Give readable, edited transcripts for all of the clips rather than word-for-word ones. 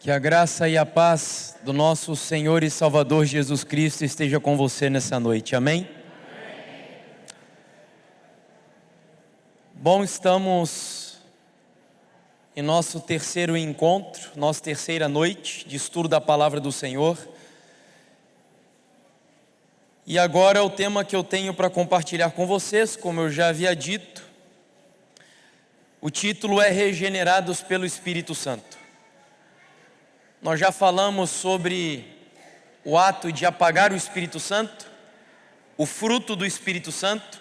Que a graça e a paz do nosso Senhor e Salvador Jesus Cristo esteja com você nessa noite, amém? Bom, estamos em nosso terceiro encontro, nossa terceira noite de estudo da Palavra do Senhor. E agora o tema que eu tenho para compartilhar com vocês, como eu já havia dito, o título é Regenerados pelo Espírito Santo. Nós já falamos sobre o ato de apagar o Espírito Santo, o fruto do Espírito Santo,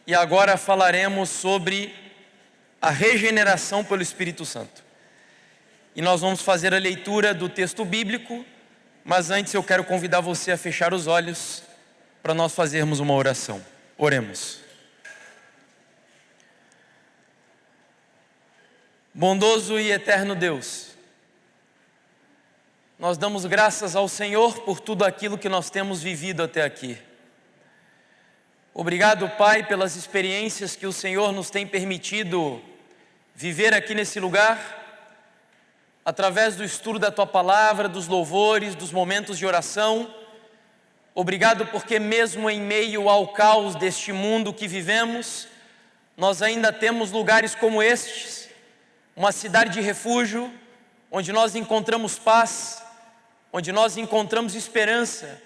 e agora falaremos sobre a regeneração pelo Espírito Santo. E nós vamos fazer a leitura do texto bíblico, mas antes eu quero convidar você a fechar os olhos para nós fazermos uma oração. Oremos. Bondoso e eterno Deus, nós damos graças ao Senhor por tudo aquilo que nós temos vivido até aqui. Obrigado, Pai, pelas experiências que o Senhor nos tem permitido viver aqui nesse lugar, através do estudo da Tua Palavra, dos louvores, dos momentos de oração. Obrigado porque mesmo em meio ao caos deste mundo que vivemos, nós ainda temos lugares como estes, uma cidade de refúgio, onde nós encontramos paz, onde nós encontramos esperança,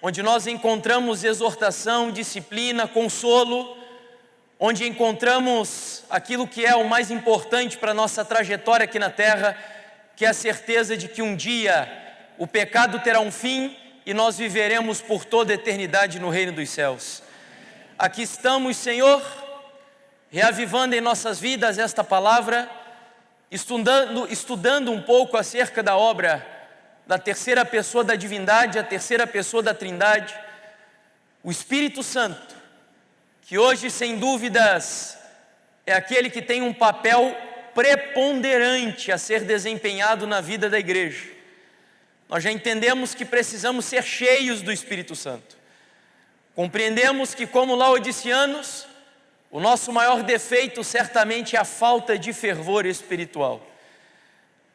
onde nós encontramos exortação, disciplina, consolo, onde encontramos aquilo que é o mais importante para a nossa trajetória aqui na terra, que é a certeza de que um dia o pecado terá um fim e nós viveremos por toda a eternidade no reino dos céus. Aqui estamos, Senhor, reavivando em nossas vidas esta palavra, estudando um pouco acerca da obra da terceira pessoa da divindade, a terceira pessoa da Trindade, o Espírito Santo, que hoje, sem dúvidas, é aquele que tem um papel preponderante a ser desempenhado na vida da igreja. Nós já entendemos que precisamos ser cheios do Espírito Santo. Compreendemos que, como laodiceanos, o nosso maior defeito certamente é a falta de fervor espiritual.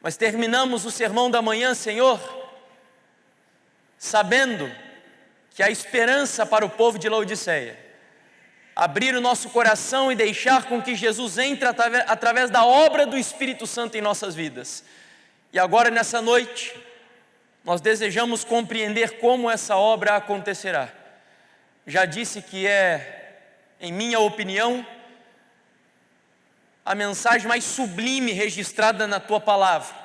Mas terminamos o sermão da manhã, Senhor, sabendo que a esperança para o povo de Laodiceia, abrir o nosso coração e deixar com que Jesus entre através da obra do Espírito Santo em nossas vidas. E agora nessa noite, nós desejamos compreender como essa obra acontecerá. Já disse que é, em minha opinião, a mensagem mais sublime registrada na Tua Palavra,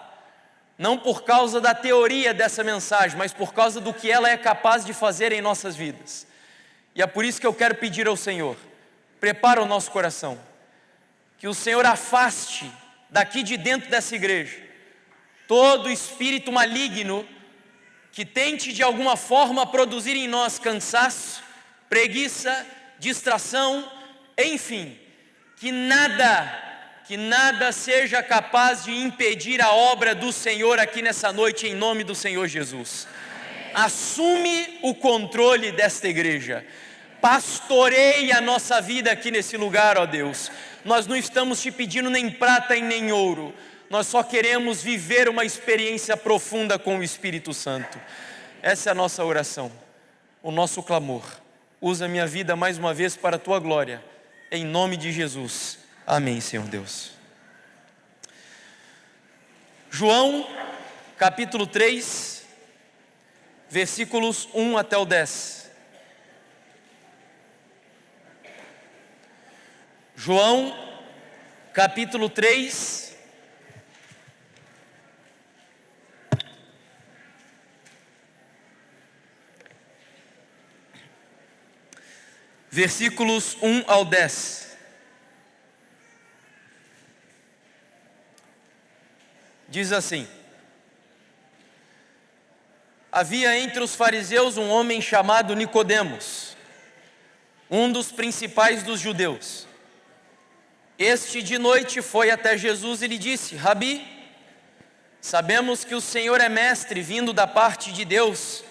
não por causa da teoria dessa mensagem, mas por causa do que ela é capaz de fazer em nossas vidas. E é por isso que eu quero pedir ao Senhor, prepara o nosso coração, que o Senhor afaste daqui de dentro dessa igreja todo espírito maligno que tente de alguma forma produzir em nós cansaço, preguiça, distração, enfim, que nada seja capaz de impedir a obra do Senhor aqui nessa noite, em nome do Senhor Jesus. Assume o controle desta igreja, pastoreia a nossa vida aqui nesse lugar, ó Deus. Nós não estamos te pedindo nem prata e nem ouro, nós só queremos viver uma experiência profunda com o Espírito Santo. Essa é a nossa oração, o nosso clamor. Usa a minha vida mais uma vez para a Tua glória, em nome de Jesus. Amém, Senhor Deus. João, capítulo 3, versículos 1 até o 10. João, capítulo 3, versículos 1 ao 10. Diz assim: havia entre os fariseus um homem chamado Nicodemos, um dos principais dos judeus. Este de noite foi até Jesus e lhe disse: Rabi, sabemos que o Senhor é mestre vindo da parte de Deus,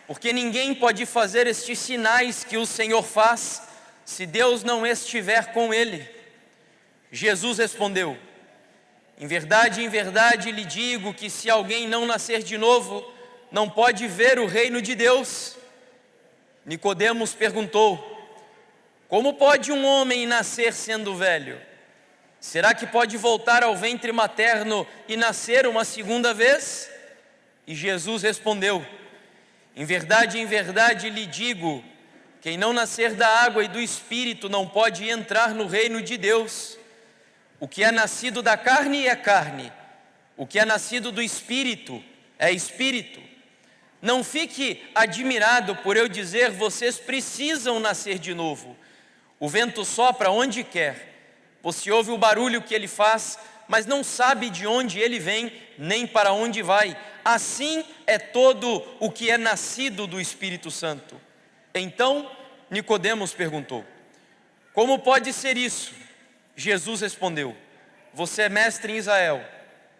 porque ninguém pode fazer estes sinais que o Senhor faz, se Deus não estiver com ele. Jesus respondeu: em verdade lhe digo que se alguém não nascer de novo, não pode ver o reino de Deus. Nicodemos perguntou: como pode um homem nascer sendo velho? Será que pode voltar ao ventre materno e nascer uma segunda vez? E Jesus respondeu: em verdade lhe digo, quem não nascer da água e do Espírito não pode entrar no reino de Deus. O que é nascido da carne é carne, o que é nascido do Espírito é Espírito. Não fique admirado por eu dizer: vocês precisam nascer de novo. O vento sopra onde quer, você ouve o barulho que ele faz, mas não sabe de onde ele vem, nem para onde vai. Assim é todo o que é nascido do Espírito Santo. Então Nicodemos perguntou: como pode ser isso? Jesus respondeu: você é mestre em Israel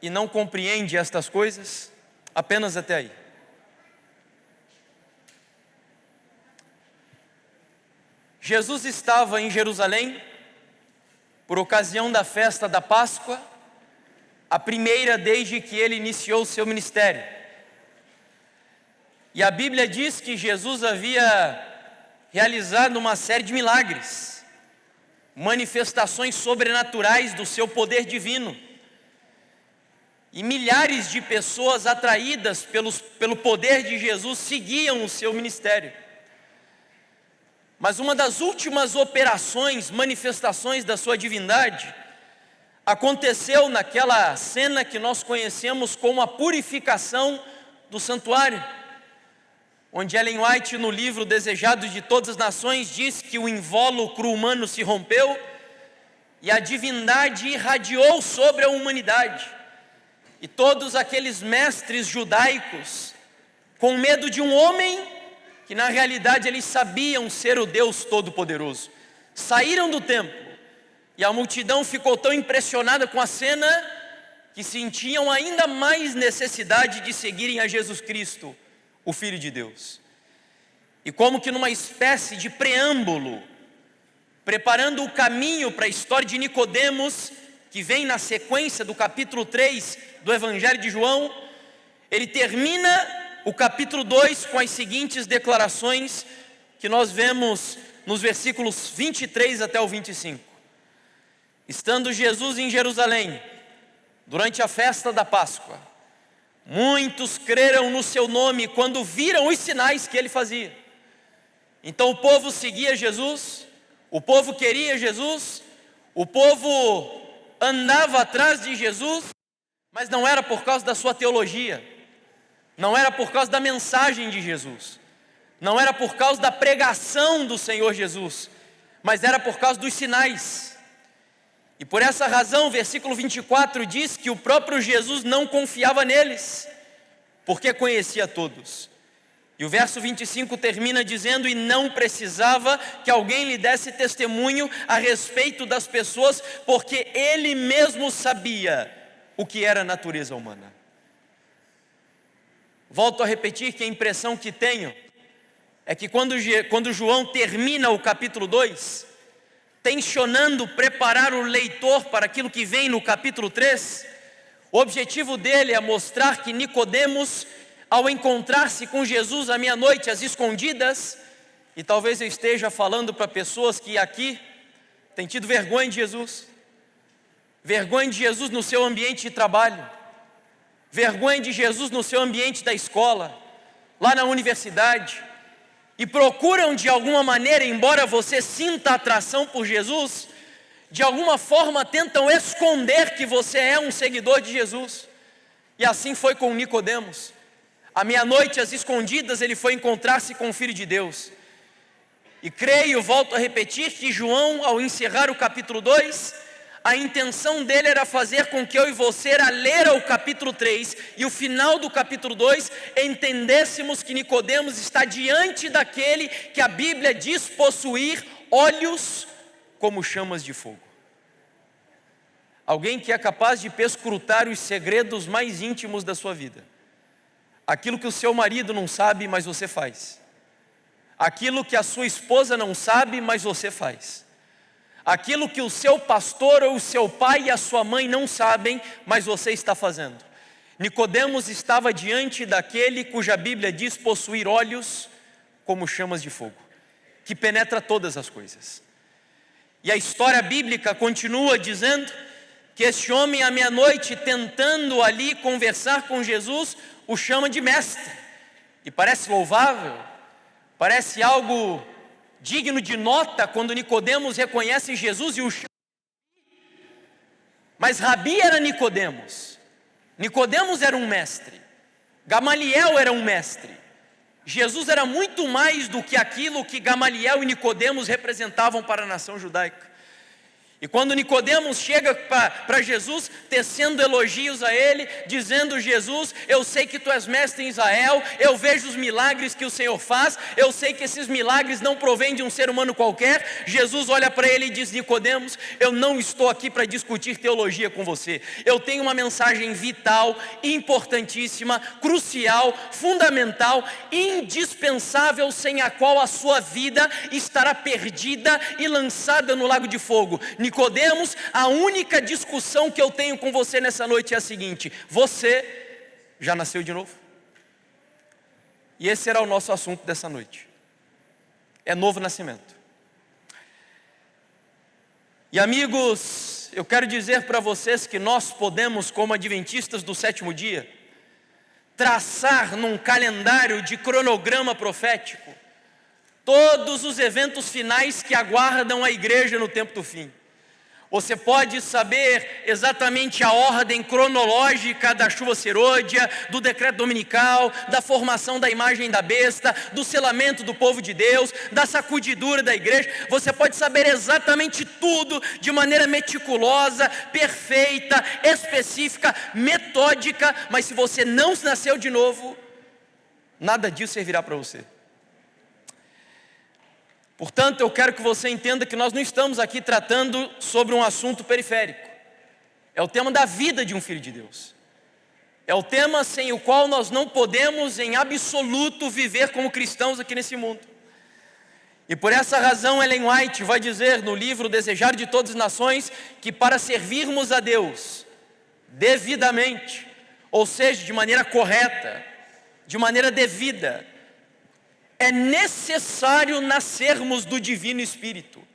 e não compreende estas coisas? Apenas até aí. Jesus estava em Jerusalém por ocasião da festa da Páscoa, a primeira desde que ele iniciou o seu ministério. E a Bíblia diz que Jesus havia realizado uma série de milagres, manifestações sobrenaturais do seu poder divino. E milhares de pessoas atraídas pelo poder de Jesus seguiam o seu ministério. Mas uma das últimas operações, manifestações da sua divindade, aconteceu naquela cena que nós conhecemos como a purificação do santuário, onde Ellen White, no livro Desejado de Todas as Nações, diz que o invólucro humano se rompeu e a divindade irradiou sobre a humanidade. E todos aqueles mestres judaicos, com medo de um homem que na realidade eles sabiam ser o Deus Todo-Poderoso, saíram do templo, e a multidão ficou tão impressionada com a cena que sentiam ainda mais necessidade de seguirem a Jesus Cristo, o Filho de Deus. E como que numa espécie de preâmbulo, preparando o caminho para a história de Nicodemos, que vem na sequência do capítulo 3 do Evangelho de João, ele termina o capítulo 2 com as seguintes declarações que nós vemos nos versículos 23 até o 25. Estando Jesus em Jerusalém, durante a festa da Páscoa, muitos creram no seu nome quando viram os sinais que ele fazia. Então o povo seguia Jesus, o povo queria Jesus, o povo andava atrás de Jesus, mas não era por causa da sua teologia, não era por causa da mensagem de Jesus, não era por causa da pregação do Senhor Jesus, mas era por causa dos sinais. E por essa razão, versículo 24 diz que o próprio Jesus não confiava neles, porque conhecia todos. E o verso 25 termina dizendo: e não precisava que alguém lhe desse testemunho a respeito das pessoas, porque ele mesmo sabia o que era a natureza humana. Volto a repetir que a impressão que tenho é que quando João termina o capítulo 2, tensionando preparar o leitor para aquilo que vem no capítulo 3, o objetivo dele é mostrar que Nicodemos, ao encontrar-se com Jesus à meia-noite, às escondidas, e talvez eu esteja falando para pessoas que aqui têm tido vergonha de Jesus no seu ambiente de trabalho, vergonha de Jesus no seu ambiente da escola, lá na universidade, e procuram de alguma maneira, embora você sinta atração por Jesus, de alguma forma tentam esconder que você é um seguidor de Jesus. E assim foi com Nicodemos. À meia-noite, às escondidas, ele foi encontrar-se com o Filho de Deus. E creio, volto a repetir, que João, ao encerrar o capítulo 2, a intenção dele era fazer com que eu e você, a ler o capítulo 3 e o final do capítulo 2, entendêssemos que Nicodemos está diante daquele que a Bíblia diz possuir olhos como chamas de fogo. Alguém que é capaz de perscrutar os segredos mais íntimos da sua vida. Aquilo que o seu marido não sabe, mas você faz. Aquilo que a sua esposa não sabe, mas você faz. aquilo que o seu pastor ou o seu pai e a sua mãe não sabem, mas você está fazendo. Nicodemos estava diante daquele cuja Bíblia diz possuir olhos como chamas de fogo, que penetra todas as coisas. E a história bíblica continua dizendo que este homem à meia-noite, tentando ali conversar com Jesus, o chama de mestre. E parece louvável, parece algo digno de nota quando Nicodemos reconhece Jesus e o chama. Mas Rabi era Nicodemos. Nicodemos era um mestre. Gamaliel era um mestre. Jesus era muito mais do que aquilo que Gamaliel e Nicodemos representavam para a nação judaica. E quando Nicodemos chega para Jesus, tecendo elogios a ele, dizendo: Jesus, eu sei que tu és mestre em Israel, eu vejo os milagres que o Senhor faz, eu sei que esses milagres não provêm de um ser humano qualquer. Jesus olha para ele e diz: Nicodemos, eu não estou aqui para discutir teologia com você, eu tenho uma mensagem vital, importantíssima, crucial, fundamental, indispensável, sem a qual a sua vida estará perdida e lançada no lago de fogo. Nicodemos, a única discussão que eu tenho com você nessa noite é a seguinte: você já nasceu de novo? E esse será o nosso assunto dessa noite. É novo nascimento. E amigos, eu quero dizer para vocês que nós podemos, como adventistas do sétimo dia, traçar num calendário de cronograma profético todos os eventos finais que aguardam a igreja no tempo do fim. Você pode saber exatamente a ordem cronológica da chuva serôdia, do decreto dominical, da formação da imagem da besta, do selamento do povo de Deus, da sacudidura da igreja. Você pode saber exatamente tudo de maneira meticulosa, perfeita, específica, metódica, mas se você não nasceu de novo, nada disso servirá para você. Portanto, eu quero que você entenda que nós não estamos aqui tratando sobre um assunto periférico. É o tema da vida de um filho de Deus. É o tema sem o qual nós não podemos em absoluto viver como cristãos aqui nesse mundo. E por essa razão Ellen White vai dizer no livro Desejar de Todas as Nações que para servirmos a Deus devidamente, ou seja, de maneira correta, de maneira devida, é necessário nascermos do Divino Espírito.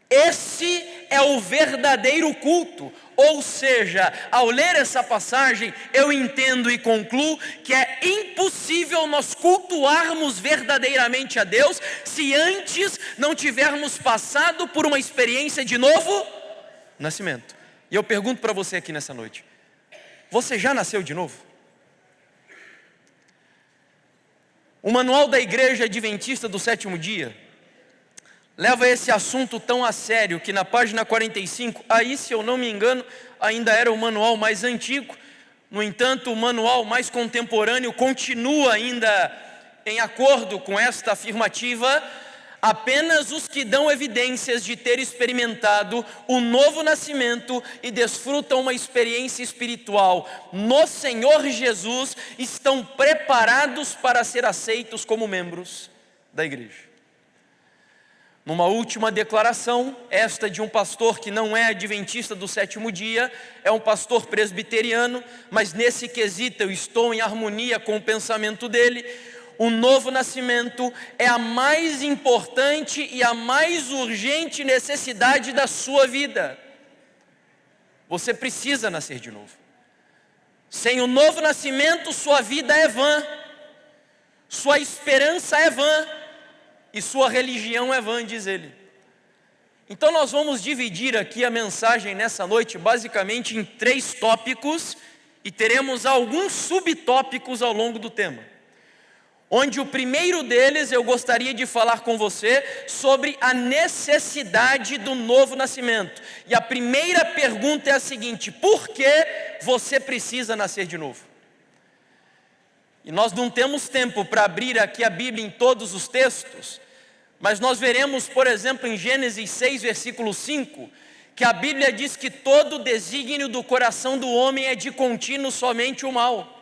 Esse é o verdadeiro culto. Ou seja, ao ler essa passagem, eu entendo e concluo que é impossível nós cultuarmos verdadeiramente a Deus se antes não tivermos passado por uma experiência de novo nascimento. E eu pergunto para você aqui nessa noite: você já nasceu de novo? O manual da Igreja Adventista do Sétimo Dia leva esse assunto tão a sério que na página 45, aí se eu não me engano, ainda era o manual mais antigo, no entanto o manual mais contemporâneo continua ainda em acordo com esta afirmativa: apenas os que dão evidências de ter experimentado o novo nascimento e desfrutam uma experiência espiritual no Senhor Jesus estão preparados para ser aceitos como membros da igreja. Numa última declaração, esta de um pastor que não é adventista do sétimo dia, é um pastor presbiteriano, mas nesse quesito eu estou em harmonia com o pensamento dele. O novo nascimento é a mais importante e a mais urgente necessidade da sua vida. Você precisa nascer de novo. Sem o novo nascimento, sua vida é vã, sua esperança é vã e sua religião é vã, diz ele. Então nós vamos dividir aqui a mensagem nessa noite basicamente em 3 tópicos e teremos alguns subtópicos ao longo do tema. Onde o primeiro deles eu gostaria de falar com você sobre a necessidade do novo nascimento. E a primeira pergunta é a seguinte: por que você precisa nascer de novo? E nós não temos tempo para abrir aqui a Bíblia em todos os textos, mas nós veremos, por exemplo, em Gênesis 6, versículo 5, que a Bíblia diz que todo desígnio do coração do homem é de contínuo somente o mal.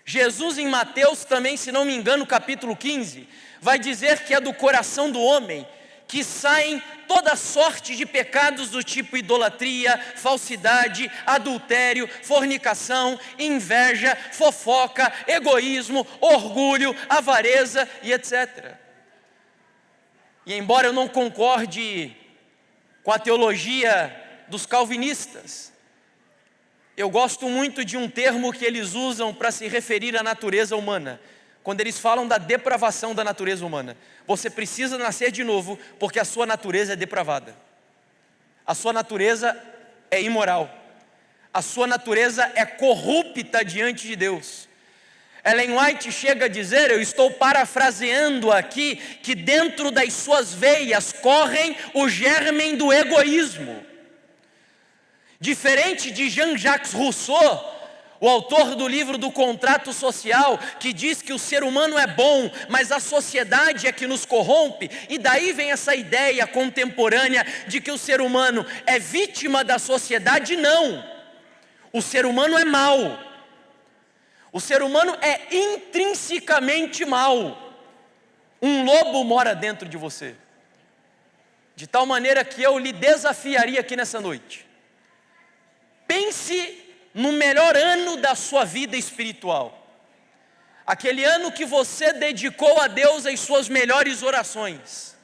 Jesus em Mateus também, se não me engano, capítulo 15, vai dizer que é do coração do homem que saem toda sorte de pecados do tipo idolatria, falsidade, adultério, fornicação, inveja, fofoca, egoísmo, orgulho, avareza e etc. E embora eu não concorde com a teologia dos calvinistas, eu gosto muito de um termo que eles usam para se referir à natureza humana. Quando eles falam da depravação da natureza humana, você precisa nascer de novo, porque a sua natureza é depravada. A sua natureza é imoral. A sua natureza é corrupta diante de Deus. Ellen White chega a dizer, eu estou parafraseando aqui, que dentro das suas veias correm o germen do egoísmo. Diferente de Jean-Jacques Rousseau, o autor do livro do Contrato Social, que diz que o ser humano é bom, mas a sociedade é que nos corrompe, e daí vem essa ideia contemporânea de que o ser humano é vítima da sociedade. Não, o ser humano é mau, o ser humano é intrinsecamente mau. Um lobo mora dentro de você, de tal maneira que eu lhe desafiaria aqui nessa noite. Pense no melhor ano da sua vida espiritual, aquele ano que você dedicou a Deus as suas melhores orações,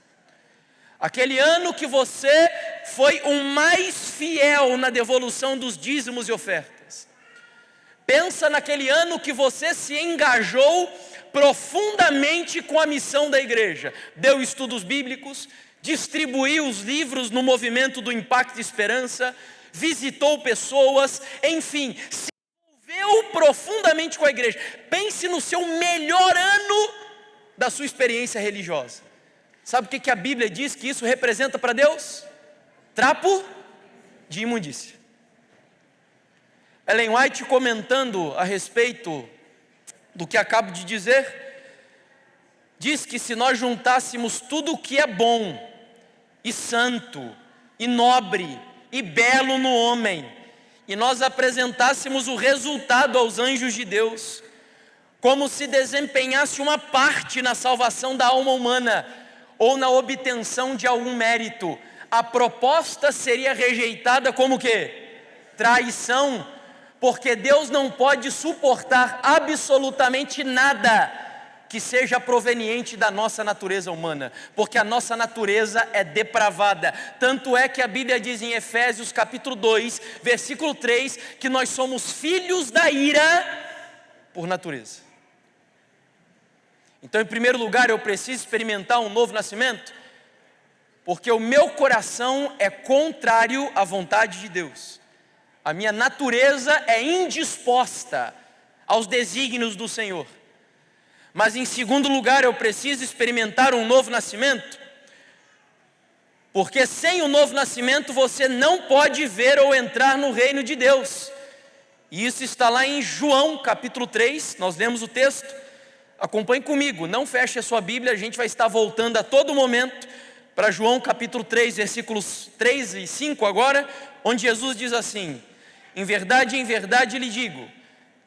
aquele ano que você foi o mais fiel na devolução dos dízimos e ofertas. Pensa naquele ano que você se engajou profundamente com a missão da igreja, deu estudos bíblicos, distribuiu os livros no movimento do Impacto e Esperança, visitou pessoas, enfim, se envolveu profundamente com a igreja. Pense no seu melhor ano da sua experiência religiosa. Sabe o que a Bíblia diz que isso representa para Deus? Trapo de imundícia. Ellen White, comentando a respeito do que acabo de dizer, diz que se nós juntássemos tudo o que é bom, e santo, e nobre, e belo no homem, e nós apresentássemos o resultado aos anjos de Deus, como se desempenhasse uma parte na salvação da alma humana, ou na obtenção de algum mérito, a proposta seria rejeitada como que? Traição, porque Deus não pode suportar absolutamente nada que seja proveniente da nossa natureza humana, porque a nossa natureza é depravada. Tanto é que a Bíblia diz em Efésios capítulo 2, versículo 3, que nós somos filhos da ira por natureza. Então, em primeiro lugar, eu preciso experimentar um novo nascimento, porque o meu coração é contrário à vontade de Deus. A minha natureza é indisposta aos desígnios do Senhor. Mas em segundo lugar, eu preciso experimentar um novo nascimento, porque sem o novo nascimento você não pode ver ou entrar no reino de Deus. E isso está lá em João capítulo 3, nós lemos o texto, acompanhe comigo, não feche a sua Bíblia, a gente vai estar voltando a todo momento para João capítulo 3, versículos 3 e 5 agora, onde Jesus diz assim: em verdade lhe digo,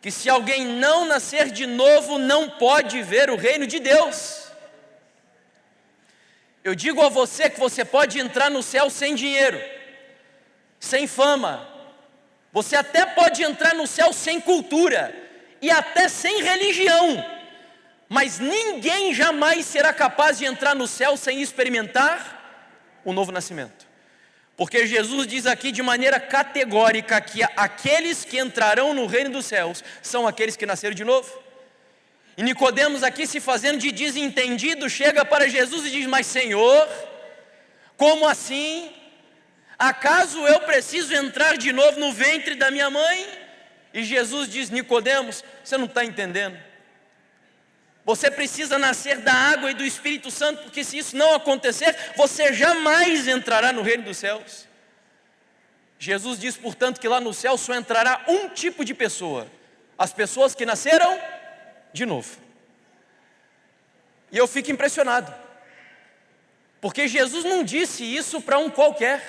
que se alguém não nascer de novo, não pode ver o reino de Deus. Eu digo a você que você pode entrar no céu sem dinheiro, sem fama, você até pode entrar no céu sem cultura, e até sem religião, mas ninguém jamais será capaz de entrar no céu sem experimentar o novo nascimento. Porque Jesus diz aqui de maneira categórica que aqueles que entrarão no reino dos céus são aqueles que nasceram de novo. E Nicodemos aqui, se fazendo de desentendido, chega para Jesus e diz: mas Senhor, como assim? Acaso eu preciso entrar de novo no ventre da minha mãe? E Jesus diz: Nicodemos, você não está entendendo. Você precisa nascer da água e do Espírito Santo, porque se isso não acontecer, você jamais entrará no reino dos céus. Jesus diz, portanto, que lá no céu só entrará um tipo de pessoa: as pessoas que nasceram de novo. E eu fico impressionado, porque Jesus não disse isso para um qualquer.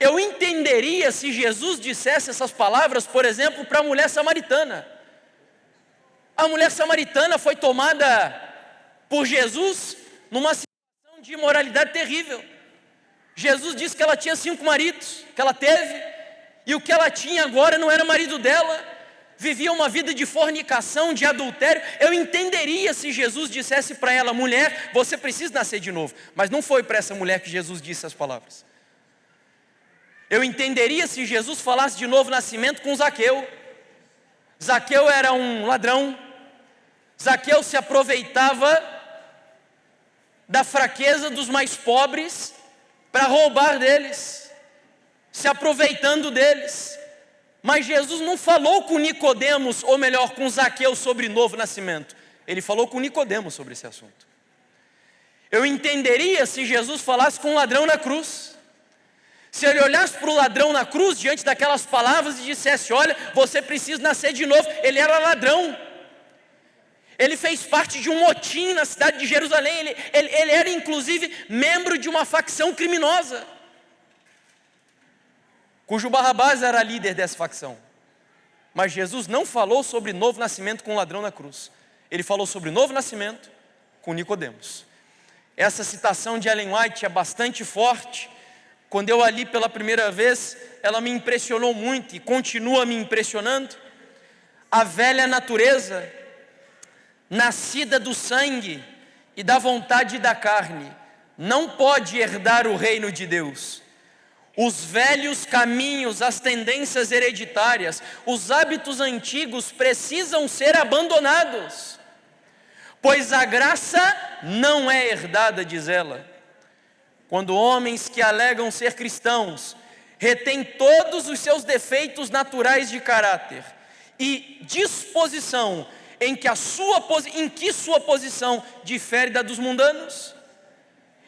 Eu entenderia se Jesus dissesse essas palavras, por exemplo, para a mulher samaritana. A mulher samaritana foi tomada por Jesus numa situação de imoralidade terrível. Jesus disse que ela tinha 5 maridos, que ela teve, e o que ela tinha agora não era marido dela, vivia uma vida de fornicação, de adultério. Eu entenderia se Jesus dissesse para ela: mulher, você precisa nascer de novo. Mas não foi para essa mulher que Jesus disse as palavras. Eu entenderia se Jesus falasse de novo nascimento com Zaqueu. Zaqueu era um ladrão. Zaqueu se aproveitava da fraqueza dos mais pobres para roubar deles, se aproveitando deles. Mas Jesus não falou com Nicodemos, ou melhor, com Zaqueu, sobre novo nascimento. Ele falou com Nicodemos sobre esse assunto. Eu entenderia se Jesus falasse com um ladrão na cruz. Se ele olhasse para o ladrão na cruz, diante daquelas palavras, e dissesse: olha, você precisa nascer de novo. Ele era ladrão. Ele fez parte de um motim na cidade de Jerusalém. Ele era inclusive membro de uma facção criminosa, cujo Barrabás era líder dessa facção. Mas Jesus não falou sobre novo nascimento com um ladrão na cruz. Ele falou sobre novo nascimento com Nicodemos. Essa citação de Ellen White é bastante forte. Quando eu a li pela primeira vez, ela me impressionou muito e continua me impressionando. A velha natureza, nascida do sangue e da vontade da carne, não pode herdar o reino de Deus. Os velhos caminhos, as tendências hereditárias, os hábitos antigos precisam ser abandonados, pois a graça não é herdada, diz ela. Quando homens que alegam ser cristãos retêm todos os seus defeitos naturais de caráter e disposição em que sua posição difere da dos mundanos,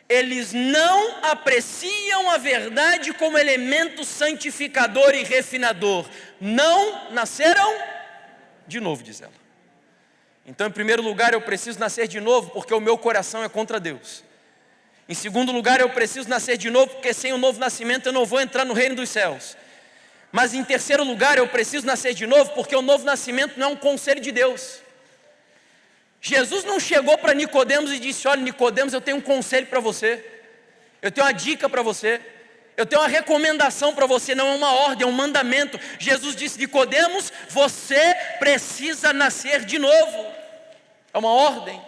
eles não apreciam a verdade como elemento santificador e refinador. Não nasceram de novo, diz ela. Então, em primeiro lugar, eu preciso nascer de novo porque o meu coração é contra Deus. Em segundo lugar, eu preciso nascer de novo porque sem o novo nascimento eu não vou entrar no reino dos céus. Mas em terceiro lugar, eu preciso nascer de novo porque o novo nascimento não é um conselho de Deus. Jesus não chegou para Nicodemos e disse: olha, Nicodemos, eu tenho um conselho para você, eu tenho uma dica para você, eu tenho uma recomendação para você. Não é uma ordem, é um mandamento. Jesus disse: Nicodemos, você precisa nascer de novo. É uma ordem.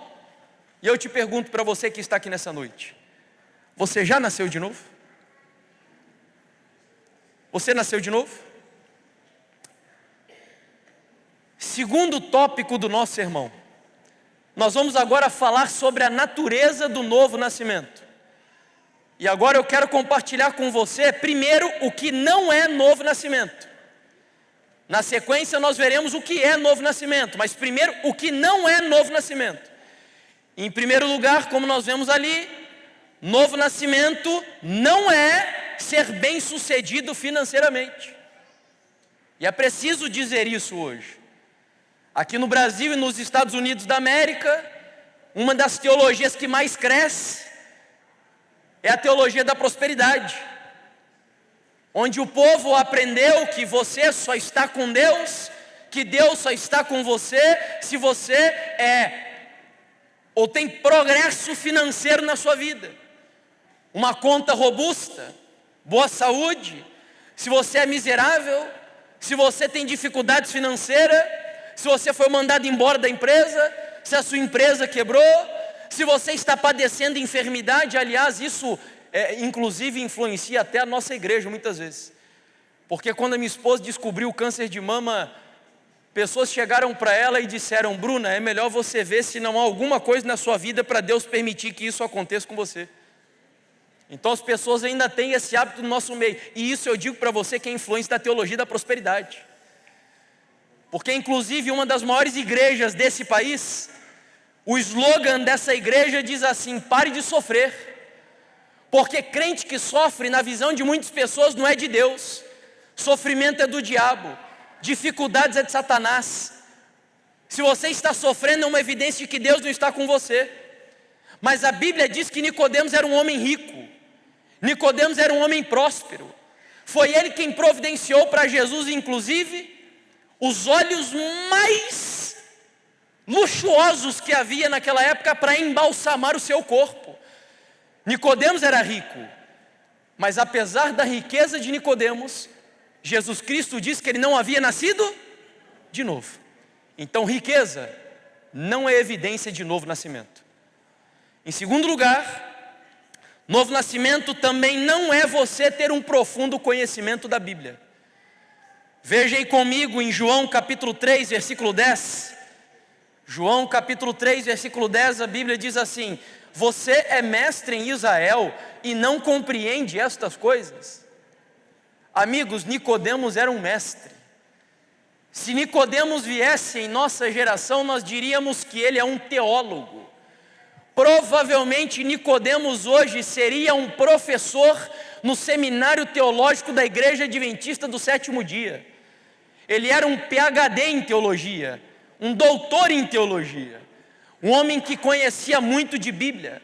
E eu te pergunto, para você que está aqui nessa noite: você já nasceu de novo? Você nasceu de novo? Segundo tópico do nosso sermão, nós vamos agora falar sobre a natureza do novo nascimento. E agora eu quero compartilhar com você, primeiro, o que não é novo nascimento. Na sequência nós veremos o que é novo nascimento, mas primeiro, o que não é novo nascimento. Em primeiro lugar, como nós vemos ali, novo nascimento não é ser bem-sucedido financeiramente. E é preciso dizer isso hoje. Aqui no Brasil e nos Estados Unidos da América, uma das teologias que mais cresce é a teologia da prosperidade, onde o povo aprendeu que você só está com Deus, que Deus só está com você se você ou tem progresso financeiro na sua vida, uma conta robusta, boa saúde. Se você é miserável, se você tem dificuldades financeiras, se você foi mandado embora da empresa, se a sua empresa quebrou, se você está padecendo enfermidade. Aliás, isso inclusive influencia até a nossa igreja muitas vezes, porque quando a minha esposa descobriu o câncer de mama, pessoas chegaram para ela e disseram: Bruna, é melhor você ver se não há alguma coisa na sua vida para Deus permitir que isso aconteça com você. Então as pessoas ainda têm esse hábito no nosso meio, e isso eu digo para você que é influência da teologia da prosperidade. Porque inclusive uma das maiores igrejas desse país, o slogan dessa igreja diz assim: pare de sofrer. Porque crente que sofre, na visão de muitas pessoas, não é de Deus. Sofrimento é do diabo, dificuldades é de Satanás. Se você está sofrendo, é uma evidência de que Deus não está com você. Mas a Bíblia diz que Nicodemos era um homem rico, Nicodemos era um homem próspero. Foi ele quem providenciou para Jesus, inclusive, os óleos mais luxuosos que havia naquela época para embalsamar o seu corpo. Nicodemos era rico, mas apesar da riqueza de Nicodemos, Jesus Cristo diz que ele não havia nascido de novo. Então riqueza não é evidência de novo nascimento. Em segundo lugar, novo nascimento também não é você ter um profundo conhecimento da Bíblia. Veja aí comigo em João capítulo 3, versículo 10. João capítulo 3, versículo 10, a Bíblia diz assim: você é mestre em Israel e não compreende estas coisas? Amigos, Nicodemos era um mestre. Se Nicodemos viesse em nossa geração, nós diríamos que ele é um teólogo. Provavelmente Nicodemos hoje seria um professor no seminário teológico da Igreja Adventista do Sétimo Dia. Ele era um PhD em teologia, um doutor em teologia, um homem que conhecia muito de Bíblia.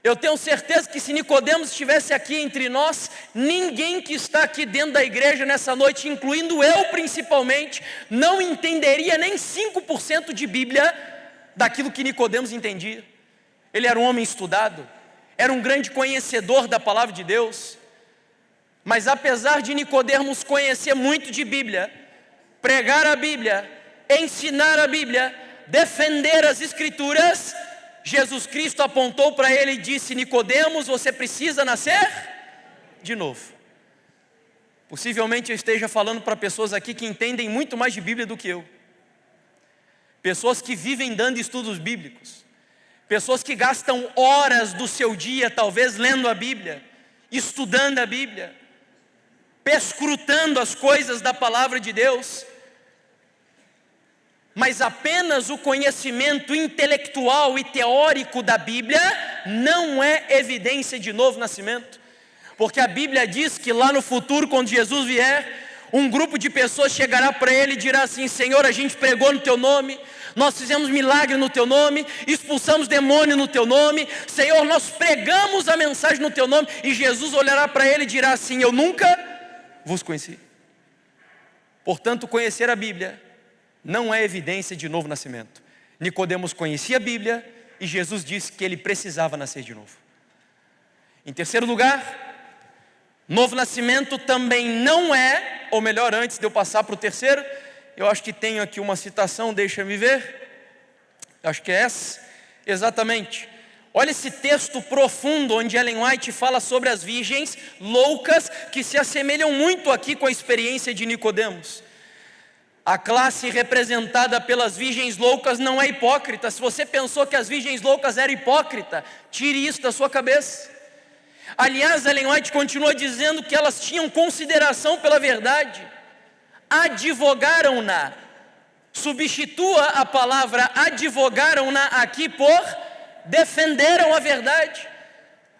Eu tenho certeza que se Nicodemos estivesse aqui entre nós, ninguém que está aqui dentro da igreja nessa noite, incluindo eu principalmente, não entenderia nem 5% de Bíblia daquilo que Nicodemos entendia. Ele era um homem estudado, era um grande conhecedor da palavra de Deus. Mas apesar de Nicodemos conhecer muito de Bíblia, pregar a Bíblia, ensinar a Bíblia, defender as Escrituras, Jesus Cristo apontou para ele e disse: Nicodemos, você precisa nascer de novo. Possivelmente eu esteja falando para pessoas aqui que entendem muito mais de Bíblia do que eu. Pessoas que vivem dando estudos bíblicos. Pessoas que gastam horas do seu dia, talvez lendo a Bíblia, estudando a Bíblia, perscrutando as coisas da palavra de Deus. Mas apenas o conhecimento intelectual e teórico da Bíblia não é evidência de novo nascimento. Porque a Bíblia diz que lá no futuro, quando Jesus vier, um grupo de pessoas chegará para ele e dirá assim: Senhor, a gente pregou no teu nome, nós fizemos milagre no teu nome, expulsamos demônio no teu nome, Senhor, nós pregamos a mensagem no teu nome. E Jesus olhará para ele e dirá assim: eu nunca vos conheci. Portanto, conhecer a Bíblia não é evidência de novo nascimento. Nicodemos conhecia a Bíblia e Jesus disse que ele precisava nascer de novo. Em terceiro lugar, novo nascimento também não é, ou melhor, antes de eu passar para o terceiro, eu acho que tenho aqui uma citação, deixa-me ver, acho que é essa, exatamente. Olha esse texto profundo onde Ellen White fala sobre as virgens loucas que se assemelham muito aqui com a experiência de Nicodemos. A classe representada pelas virgens loucas não é hipócrita. Se você pensou que as virgens loucas eram hipócritas, tire isso da sua cabeça. Aliás, Ellen White continua dizendo que elas tinham consideração pela verdade, advogaram-na. Substitua a palavra advogaram-na aqui por defenderam a verdade.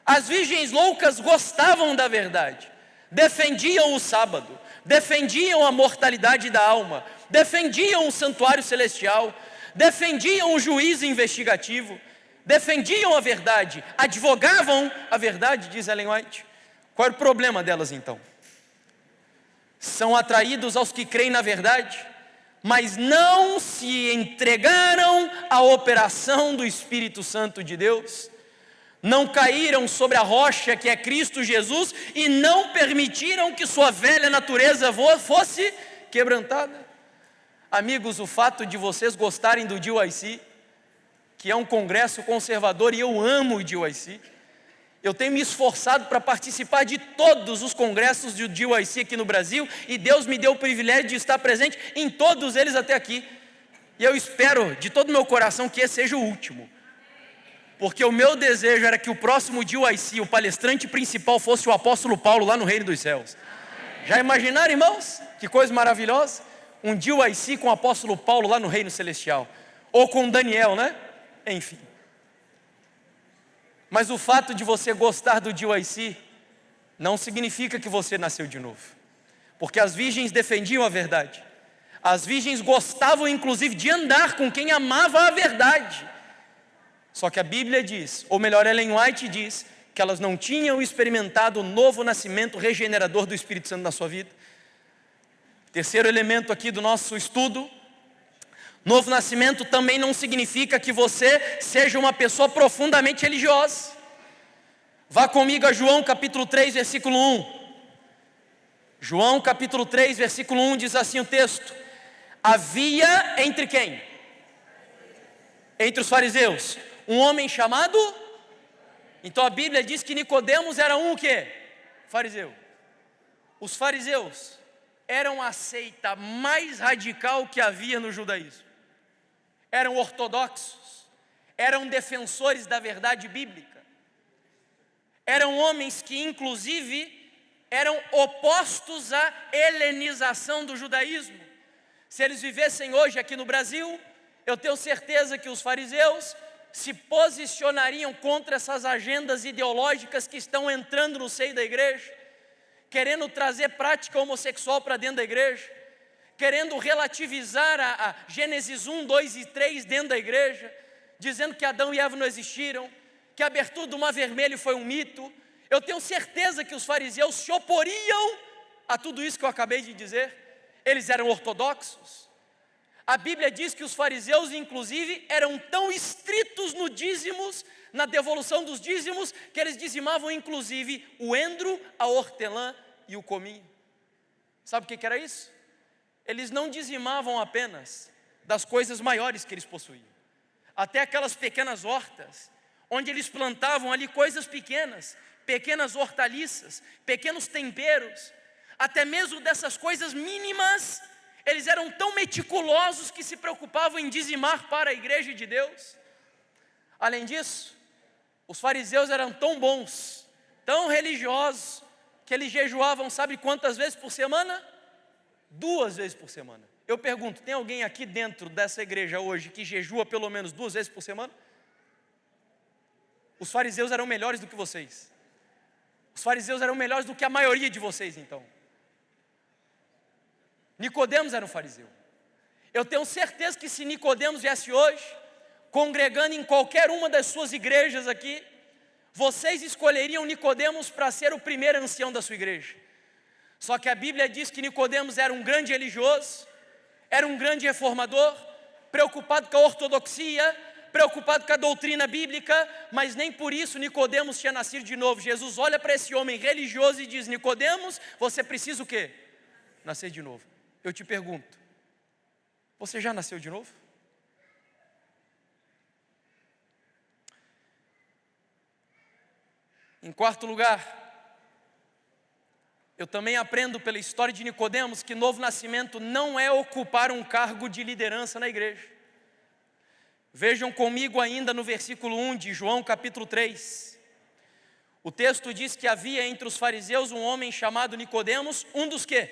As virgens loucas gostavam da verdade, defendiam o sábado, defendiam a mortalidade da alma, defendiam o santuário celestial, defendiam o juízo investigativo, defendiam a verdade, advogavam a verdade, diz Ellen White. Qual é o problema delas então? São atraídos aos que creem na verdade, mas não se entregaram à operação do Espírito Santo de Deus, não caíram sobre a rocha que é Cristo Jesus e não permitiram que sua velha natureza fosse quebrantada. Amigos, o fato de vocês gostarem do DYC, que é um congresso conservador, e eu amo o DYC, eu tenho me esforçado para participar de todos os congressos do DYC aqui no Brasil, e Deus me deu o privilégio de estar presente em todos eles até aqui, e eu espero de todo o meu coração que esse seja o último, porque o meu desejo era que o próximo DYC, o palestrante principal, fosse o apóstolo Paulo lá no reino dos céus. Já imaginaram, irmãos? Que coisa maravilhosa! Um DYC com o apóstolo Paulo lá no reino celestial, ou com Daniel, né? Enfim. Mas o fato de você gostar do DYC não significa que você nasceu de novo, porque as virgens defendiam a verdade, as virgens gostavam inclusive de andar com quem amava a verdade. Só que a Bíblia diz, ou melhor, Ellen White diz, que elas não tinham experimentado o novo nascimento regenerador do Espírito Santo na sua vida. Terceiro elemento aqui do nosso estudo: novo nascimento também não significa que você seja uma pessoa profundamente religiosa. Vá comigo a João capítulo 3, versículo 1. João capítulo 3, versículo 1 diz assim o texto: havia entre quem? Entre os fariseus, um homem chamado... Então a Bíblia diz que Nicodemos era um o quê? Fariseu. Os fariseus eram a seita mais radical que havia no judaísmo. Eram ortodoxos, eram defensores da verdade bíblica. Eram homens que inclusive eram opostos à helenização do judaísmo. Se eles vivessem hoje aqui no Brasil, eu tenho certeza que os fariseus se posicionariam contra essas agendas ideológicas que estão entrando no seio da igreja, querendo trazer prática homossexual para dentro da igreja, querendo relativizar a Gênesis 1, 2 e 3 dentro da igreja, dizendo que Adão e Eva não existiram, que a abertura do Mar Vermelho foi um mito. Eu tenho certeza que os fariseus se oporiam a tudo isso que eu acabei de dizer. Eles eram ortodoxos. A Bíblia diz que os fariseus, inclusive, eram tão estritos no dízimos, na devolução dos dízimos, que eles dizimavam, inclusive, o endro, a hortelã e o cominho. Sabe o que era isso? Eles não dizimavam apenas das coisas maiores que eles possuíam. Até aquelas pequenas hortas, onde eles plantavam ali coisas pequenas, pequenas hortaliças, pequenos temperos, até mesmo dessas coisas mínimas, eles eram tão meticulosos que se preocupavam em dizimar para a igreja de Deus. Além disso, os fariseus eram tão bons, tão religiosos, que eles jejuavam, sabe quantas vezes por semana? 2 vezes por semana. Eu pergunto, tem alguém aqui dentro dessa igreja hoje que jejua pelo menos 2 vezes por semana? Os fariseus eram melhores do que vocês. Os fariseus eram melhores do que a maioria de vocês, então. Nicodemos era um fariseu. Eu tenho certeza que se Nicodemos viesse hoje, congregando em qualquer uma das suas igrejas aqui, vocês escolheriam Nicodemos para ser o primeiro ancião da sua igreja. Só que a Bíblia diz que Nicodemos era um grande religioso, era um grande reformador, preocupado com a ortodoxia, preocupado com a doutrina bíblica, mas nem por isso Nicodemos tinha nascido de novo. Jesus olha para esse homem religioso e diz: Nicodemos, você precisa o quê? Nascer de novo. Eu te pergunto, você já nasceu de novo? Em quarto lugar, eu também aprendo pela história de Nicodemos que novo nascimento não é ocupar um cargo de liderança na igreja. Vejam comigo ainda no versículo 1 de João capítulo 3. O texto diz que havia entre os fariseus um homem chamado Nicodemos, um dos quê?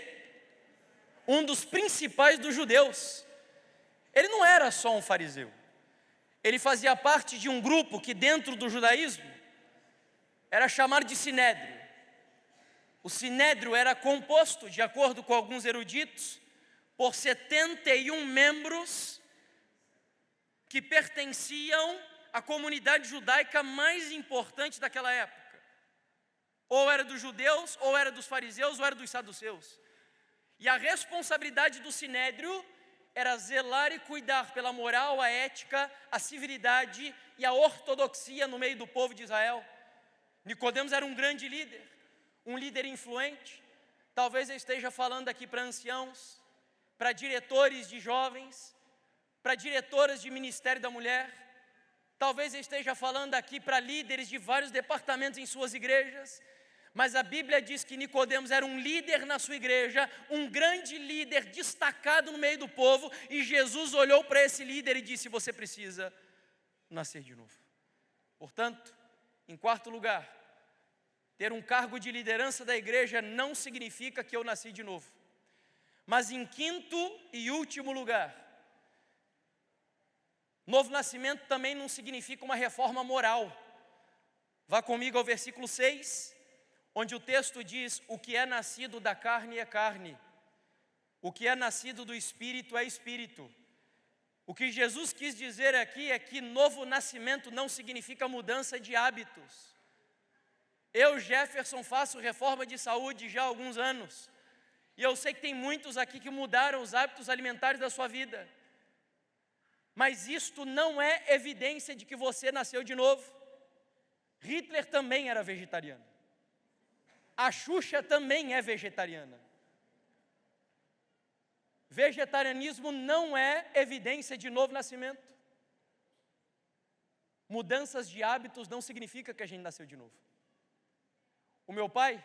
Um dos principais dos judeus. Ele não era só um fariseu. Ele fazia parte de um grupo que dentro do judaísmo era chamado de sinédrio. O sinédrio era composto, de acordo com alguns eruditos, por 71 membros que pertenciam à comunidade judaica mais importante daquela época. Ou era dos judeus, ou era dos fariseus, ou era dos saduceus. E a responsabilidade do sinédrio era zelar e cuidar pela moral, a ética, a civilidade e a ortodoxia no meio do povo de Israel. Nicodemos era um grande líder, um líder influente. Talvez eu esteja falando aqui para anciãos, para diretores de jovens, para diretoras de Ministério da Mulher. Talvez eu esteja falando aqui para líderes de vários departamentos em suas igrejas. Mas a Bíblia diz que Nicodemos era um líder na sua igreja, um grande líder destacado no meio do povo, e Jesus olhou para esse líder e disse: você precisa nascer de novo. Portanto, em quarto lugar, ter um cargo de liderança da igreja não significa que eu nasci de novo. Mas em quinto e último lugar, novo nascimento também não significa uma reforma moral. Vá comigo ao versículo 6, onde o texto diz: o que é nascido da carne é carne, o que é nascido do Espírito é Espírito. O que Jesus quis dizer aqui é que novo nascimento não significa mudança de hábitos. Eu, Jefferson, faço reforma de saúde já há alguns anos, e eu sei que tem muitos aqui que mudaram os hábitos alimentares da sua vida, mas isto não é evidência de que você nasceu de novo. Hitler também era vegetariano. A Xuxa também é vegetariana. Vegetarianismo não é evidência de novo nascimento. Mudanças de hábitos não significa que a gente nasceu de novo. O meu pai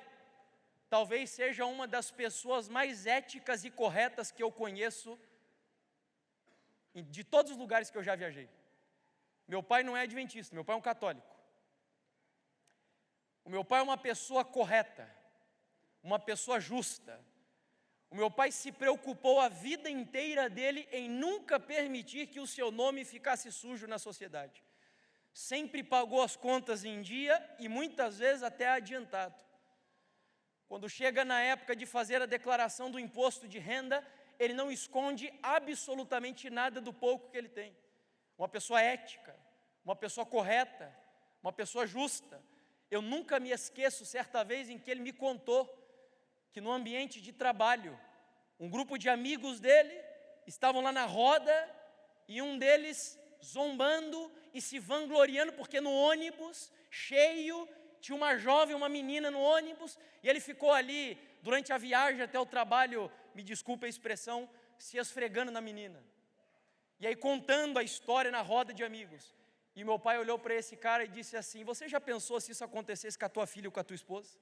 talvez seja uma das pessoas mais éticas e corretas que eu conheço de todos os lugares que eu já viajei. Meu pai não é adventista, meu pai é um católico. O meu pai é uma pessoa correta, uma pessoa justa. O meu pai se preocupou a vida inteira dele em nunca permitir que o seu nome ficasse sujo na sociedade. Sempre pagou as contas em dia e muitas vezes até adiantado. Quando chega na época de fazer a declaração do imposto de renda, ele não esconde absolutamente nada do pouco que ele tem. Uma pessoa ética, uma pessoa correta, uma pessoa justa. Eu nunca me esqueço, certa vez, em que ele me contou que no ambiente de trabalho, um grupo de amigos dele estavam lá na roda e um deles zombando e se vangloriando, porque no ônibus cheio tinha uma jovem, uma menina no ônibus, e ele ficou ali durante a viagem até o trabalho, me desculpe a expressão, se esfregando na menina. E aí contando a história na roda de amigos. E meu pai olhou para esse cara e disse assim: você já pensou se isso acontecesse com a tua filha ou com a tua esposa?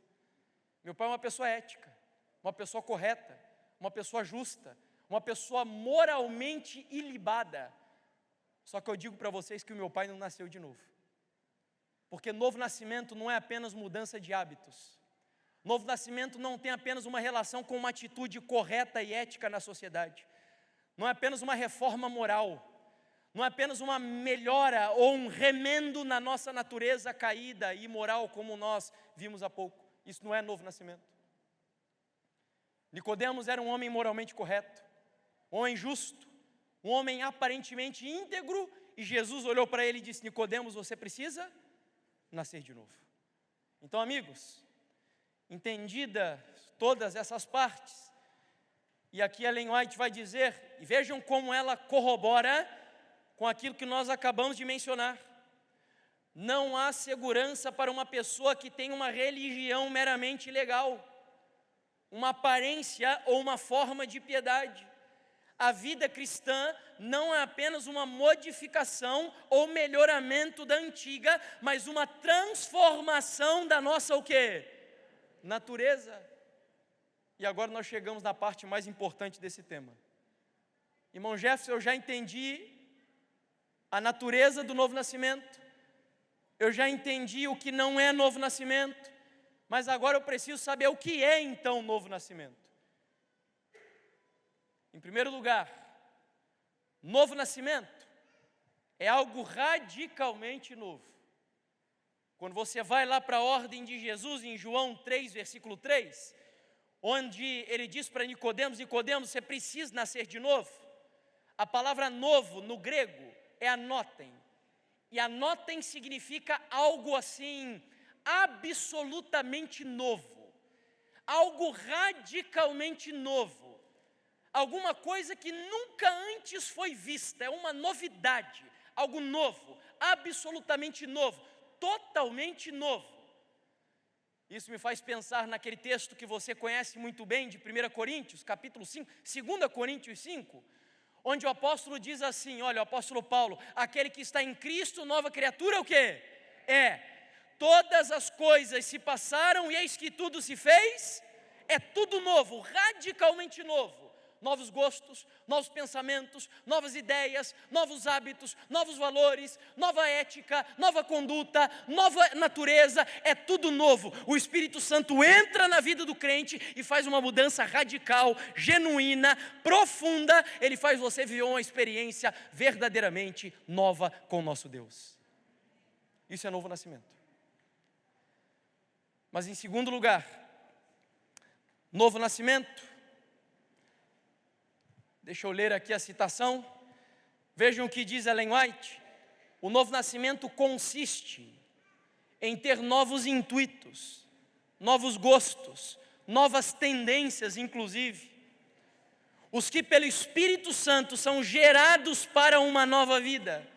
Meu pai é uma pessoa ética, uma pessoa correta, uma pessoa justa, uma pessoa moralmente ilibada. Só que eu digo para vocês que o meu pai não nasceu de novo. Porque novo nascimento não é apenas mudança de hábitos. Novo nascimento não tem apenas uma relação com uma atitude correta e ética na sociedade. Não é apenas uma reforma moral. Não é apenas uma melhora ou um remendo na nossa natureza caída e imoral, como nós vimos há pouco. Isso não é novo nascimento. Nicodemos era um homem moralmente correto, um homem justo, um homem aparentemente íntegro, e Jesus olhou para ele e disse: Nicodemos, você precisa nascer de novo. Então, amigos, entendidas todas essas partes, e aqui Ellen White vai dizer, e vejam como ela corrobora com aquilo que nós acabamos de mencionar. Não há segurança para uma pessoa que tem uma religião meramente legal, uma aparência ou uma forma de piedade. A vida cristã não é apenas uma modificação ou melhoramento da antiga, mas uma transformação da nossa o quê? Natureza. E agora nós chegamos na parte mais importante desse tema. Irmão Jefferson, eu já entendi a natureza do novo nascimento, eu já entendi o que não é novo nascimento, mas agora eu preciso saber o que é então novo nascimento. Em primeiro lugar, novo nascimento é algo radicalmente novo. Quando você vai lá para a ordem de Jesus, em João 3, versículo 3, onde ele diz para Nicodemos: Nicodemos, você precisa nascer de novo. A palavra novo no grego é anotem, e anotem significa algo assim, absolutamente novo, algo radicalmente novo, alguma coisa que nunca antes foi vista, é uma novidade, algo novo, absolutamente novo, totalmente novo. Isso me faz pensar naquele texto que você conhece muito bem, de 1 Coríntios, capítulo 5, 2 Coríntios 5, onde o apóstolo diz assim, olha, o apóstolo Paulo: aquele que está em Cristo, nova criatura, o quê? Todas as coisas se passaram e eis que tudo se fez, é tudo novo, radicalmente novo. Novos gostos, novos pensamentos, novas ideias, novos hábitos, novos valores, nova ética, nova conduta, nova natureza, é tudo novo. O Espírito Santo entra na vida do crente e faz uma mudança radical, genuína, profunda. Ele faz você viver uma experiência verdadeiramente nova com o nosso Deus. Isso é novo nascimento. Mas em segundo lugar, novo nascimento, deixa eu ler aqui a citação, vejam o que diz Ellen White: o novo nascimento consiste em ter novos intuitos, novos gostos, novas tendências inclusive, os que pelo Espírito Santo são gerados para uma nova vida.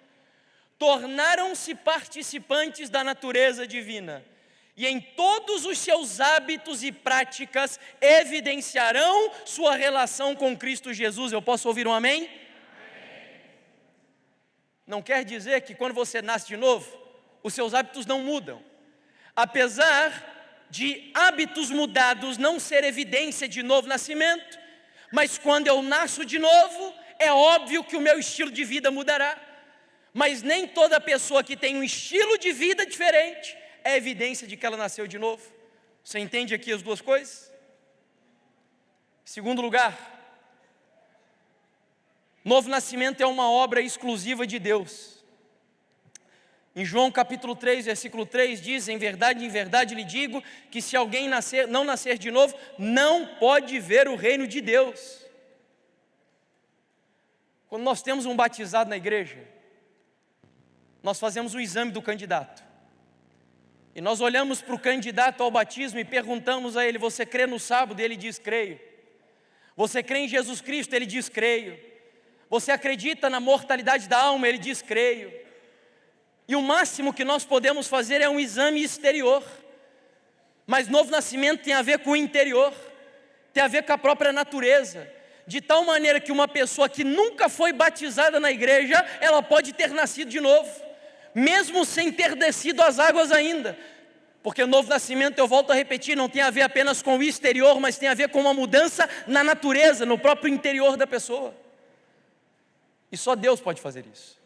tornaram-se participantes da natureza divina, e em todos os seus hábitos e práticas evidenciarão sua relação com Cristo Jesus. Eu posso ouvir um amém? Amém. Não quer dizer que quando você nasce de novo, os seus hábitos não mudam. Apesar de hábitos mudados não ser evidência de novo nascimento, mas quando eu nasço de novo, é óbvio que o meu estilo de vida mudará. Mas nem toda pessoa que tem um estilo de vida diferente é evidência de que ela nasceu de novo. Você entende aqui as duas coisas? Segundo lugar, novo nascimento é uma obra exclusiva de Deus. Em João capítulo 3, versículo 3 diz: em verdade lhe digo, que se alguém não nascer de novo, não pode ver o reino de Deus. Quando nós temos um batizado na igreja, nós fazemos o exame do candidato. E nós olhamos para o candidato ao batismo e perguntamos a ele: você crê no sábado? Ele diz: creio. Você crê em Jesus Cristo? Ele diz: creio. Você acredita na mortalidade da alma? Ele diz: creio. E o máximo que nós podemos fazer é um exame exterior. Mas novo nascimento tem a ver com o interior, tem a ver com a própria natureza. De tal maneira que uma pessoa que nunca foi batizada na igreja, ela pode ter nascido de novo, mesmo sem ter descido as águas ainda. Porque novo nascimento, eu volto a repetir, não tem a ver apenas com o exterior, mas tem a ver com uma mudança na natureza, no próprio interior da pessoa. E só Deus pode fazer isso.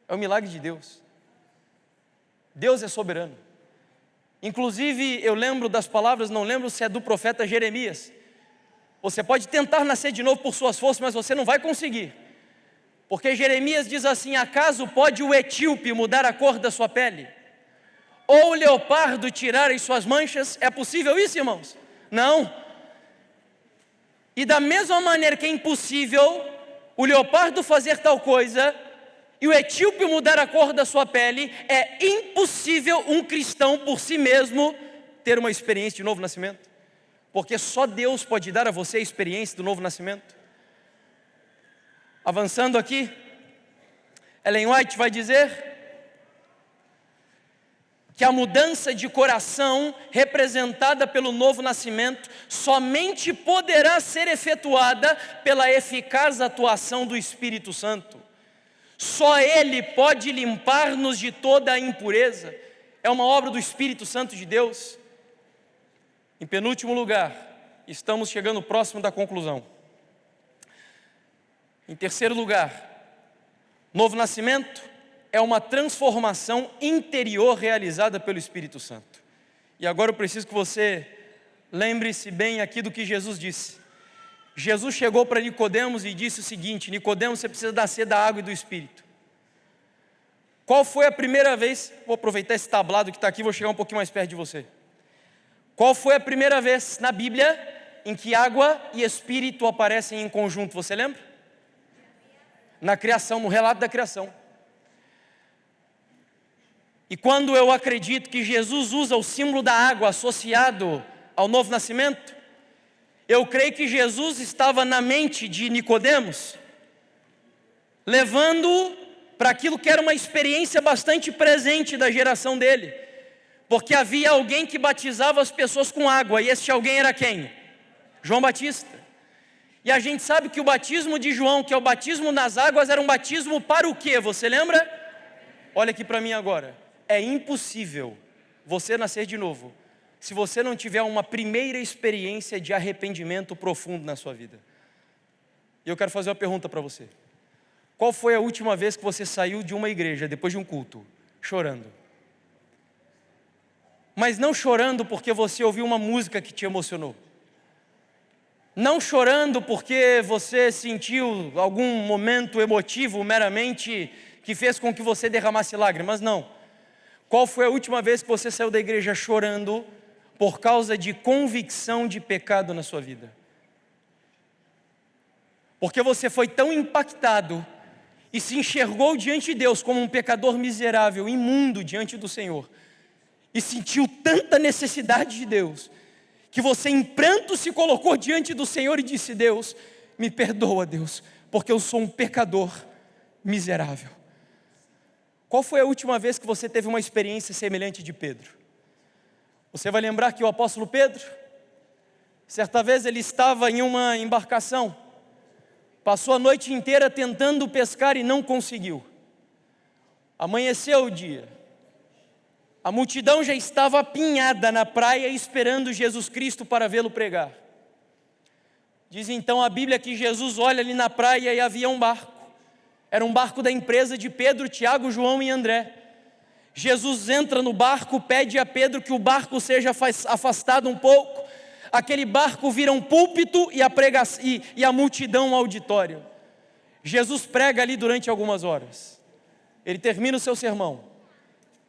É um milagre de Deus. Deus é soberano. Inclusive, eu lembro das palavras, não lembro se é do profeta Jeremias: você pode tentar nascer de novo por suas forças, mas você não vai conseguir. Porque Jeremias diz assim: acaso pode o etíope mudar a cor da sua pele? Ou o leopardo tirar as suas manchas? É possível isso, irmãos? Não. E da mesma maneira que é impossível o leopardo fazer tal coisa e o etíope mudar a cor da sua pele, é impossível um cristão por si mesmo ter uma experiência de novo nascimento. Porque só Deus pode dar a você a experiência do novo nascimento. Avançando aqui, Ellen White vai dizer que a mudança de coração representada pelo novo nascimento somente poderá ser efetuada pela eficaz atuação do Espírito Santo. Só Ele pode limpar-nos de toda a impureza. É uma obra do Espírito Santo de Deus. Em penúltimo lugar, estamos chegando próximo da conclusão. Em terceiro lugar, novo nascimento é uma transformação interior realizada pelo Espírito Santo. E agora eu preciso que você lembre-se bem aqui do que Jesus disse. Jesus chegou para Nicodemos e disse o seguinte: Nicodemos, você precisa nascer da água e do Espírito. Qual foi a primeira vez, vou aproveitar esse tablado que está aqui, vou chegar um pouquinho mais perto de você. Qual foi a primeira vez na Bíblia em que água e Espírito aparecem em conjunto? Você lembra? Na criação, no relato da criação. E quando eu acredito que Jesus usa o símbolo da água associado ao novo nascimento, eu creio que Jesus estava na mente de Nicodemos, levando para aquilo que era uma experiência bastante presente da geração dele. Porque havia alguém que batizava as pessoas com água, e esse alguém era quem? João Batista. E a gente sabe que o batismo de João, que é o batismo nas águas, era um batismo para o quê? Você lembra? Olha aqui para mim agora. É impossível você nascer de novo se você não tiver uma primeira experiência de arrependimento profundo na sua vida. E eu quero fazer uma pergunta para você. Qual foi a última vez que você saiu de uma igreja, depois de um culto, chorando? Mas não chorando porque você ouviu uma música que te emocionou. Não chorando porque você sentiu algum momento emotivo meramente que fez com que você derramasse lágrimas, não. Qual foi a última vez que você saiu da igreja chorando por causa de convicção de pecado na sua vida? Porque você foi tão impactado e se enxergou diante de Deus como um pecador miserável, imundo diante do Senhor, e sentiu tanta necessidade de Deus, que você em pranto se colocou diante do Senhor e disse: Deus, me perdoa, Deus, porque eu sou um pecador miserável. Qual foi a última vez que você teve uma experiência semelhante de Pedro? Você vai lembrar que o apóstolo Pedro, certa vez ele estava em uma embarcação, passou a noite inteira tentando pescar e não conseguiu. Amanheceu o dia, a multidão já estava apinhada na praia esperando Jesus Cristo para vê-lo pregar. Diz então a Bíblia que Jesus olha ali na praia e havia um barco. Era um barco da empresa de Pedro, Tiago, João e André. Jesus entra no barco, pede a Pedro que o barco seja afastado um pouco. Aquele barco vira um púlpito e a multidão um auditório. Jesus prega ali durante algumas horas. Ele termina o seu sermão.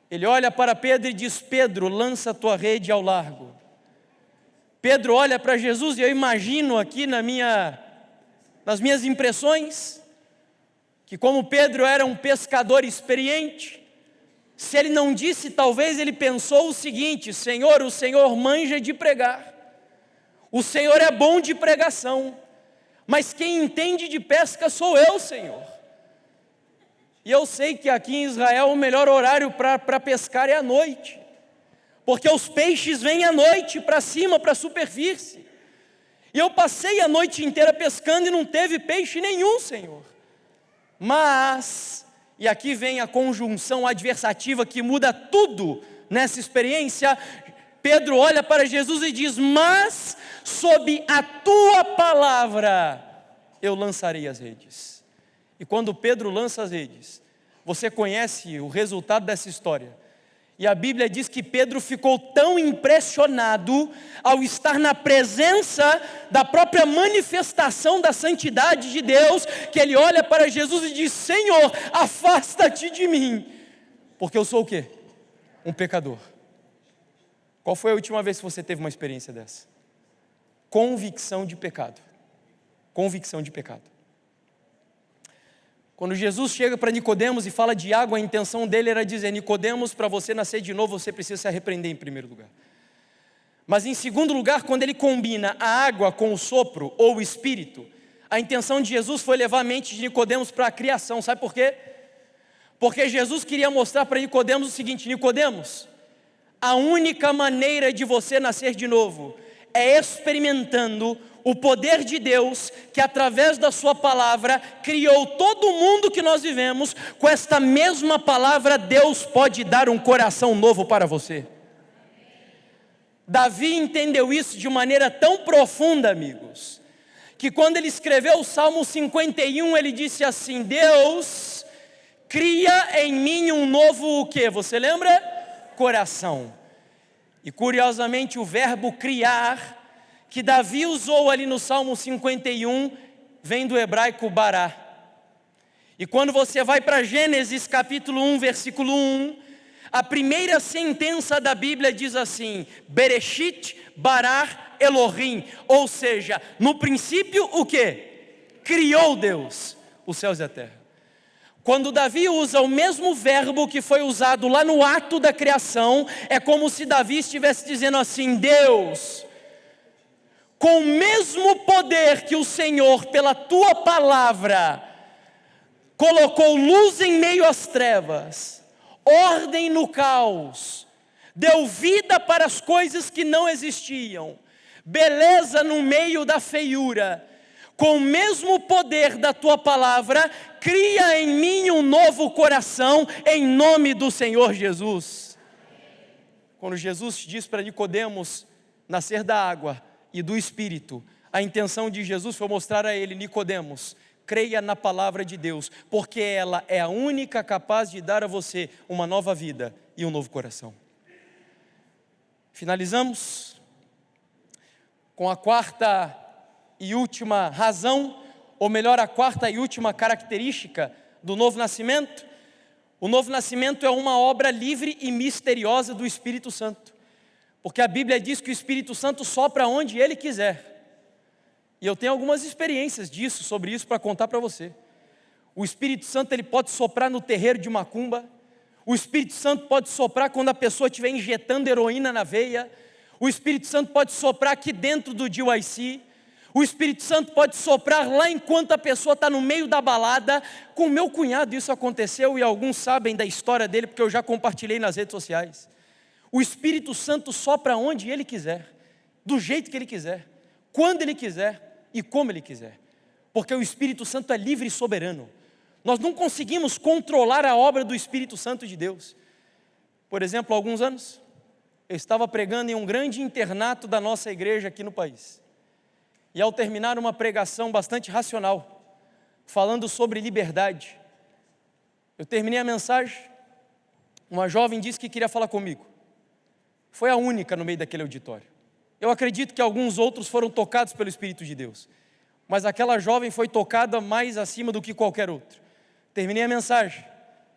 Ele olha para Pedro e diz: Pedro, lança a tua rede ao largo. Pedro olha para Jesus e eu imagino aqui nas minhas impressões, que como Pedro era um pescador experiente, se ele não disse, talvez ele pensou o seguinte: Senhor, o Senhor manja de pregar, o Senhor é bom de pregação, mas quem entende de pesca sou eu, Senhor. E eu sei que aqui em Israel o melhor horário para pescar é à noite, porque os peixes vêm à noite para cima, para a superfície. E eu passei a noite inteira pescando e não teve peixe nenhum, Senhor. Mas, e aqui vem a conjunção adversativa que muda tudo nessa experiência, Pedro olha para Jesus e diz: mas sob a tua palavra eu lançarei as redes. E quando Pedro lança as redes, você conhece o resultado dessa história. E a Bíblia diz que Pedro ficou tão impressionado ao estar na presença da própria manifestação da santidade de Deus, que ele olha para Jesus e diz: Senhor, afasta-te de mim, porque eu sou o quê? Um pecador. Qual foi a última vez que você teve uma experiência dessa? Convicção de pecado. Convicção de pecado. Quando Jesus chega para Nicodemos e fala de água, a intenção dele era dizer: Nicodemos, para você nascer de novo, você precisa se arrepender em primeiro lugar. Mas em segundo lugar, quando ele combina a água com o sopro ou o espírito, a intenção de Jesus foi levar a mente de Nicodemos para a criação. Sabe por quê? Porque Jesus queria mostrar para Nicodemos o seguinte: Nicodemos, a única maneira de você nascer de novo é experimentando o poder de Deus, que através da sua palavra criou todo o mundo que nós vivemos. Com esta mesma palavra Deus pode dar um coração novo para você. Davi entendeu isso de maneira tão profunda, amigos, que quando ele escreveu o Salmo 51, ele disse assim: Deus, cria em mim um novo o quê? Você lembra? Coração. E curiosamente o verbo criar, que Davi usou ali no Salmo 51, vem do hebraico bará. E quando você vai para Gênesis capítulo 1, versículo 1, a primeira sentença da Bíblia diz assim: Bereshit bara Elohim, ou seja, no princípio o quê? Criou Deus os céus e a terra. Quando Davi usa o mesmo verbo que foi usado lá no ato da criação, é como se Davi estivesse dizendo assim: Deus, com o mesmo poder que o Senhor, pela tua palavra, colocou luz em meio às trevas, ordem no caos, deu vida para as coisas que não existiam, beleza no meio da feiura, com o mesmo poder da tua palavra, cria em mim um novo coração, em nome do Senhor Jesus. Quando Jesus diz para Nicodemos nascer da água e do Espírito, a intenção de Jesus foi mostrar a ele: Nicodemos, creia na palavra de Deus, porque ela é a única capaz de dar a você uma nova vida e um novo coração. Finalizamos com a quarta e última razão, ou melhor, a quarta e última característica do novo nascimento. O novo nascimento é uma obra livre e misteriosa do Espírito Santo, porque a Bíblia diz que o Espírito Santo sopra onde Ele quiser, e eu tenho algumas experiências sobre isso para contar para você. O Espírito Santo, ele pode soprar no terreiro de macumba, o Espírito Santo pode soprar quando a pessoa estiver injetando heroína na veia, o Espírito Santo pode soprar aqui dentro do DYC, O Espírito Santo pode soprar lá enquanto a pessoa está no meio da balada. Com o meu cunhado isso aconteceu, e alguns sabem da história dele, porque eu já compartilhei nas redes sociais. O Espírito Santo sopra onde Ele quiser, do jeito que Ele quiser, quando Ele quiser e como Ele quiser. Porque o Espírito Santo é livre e soberano. Nós não conseguimos controlar a obra do Espírito Santo de Deus. Por exemplo, há alguns anos, eu estava pregando em um grande internato da nossa igreja aqui no país. E ao terminar uma pregação bastante racional, falando sobre liberdade, eu terminei a mensagem, uma jovem disse que queria falar comigo. Foi a única no meio daquele auditório. Eu acredito que alguns outros foram tocados pelo Espírito de Deus, mas aquela jovem foi tocada mais acima do que qualquer outro. Terminei a mensagem,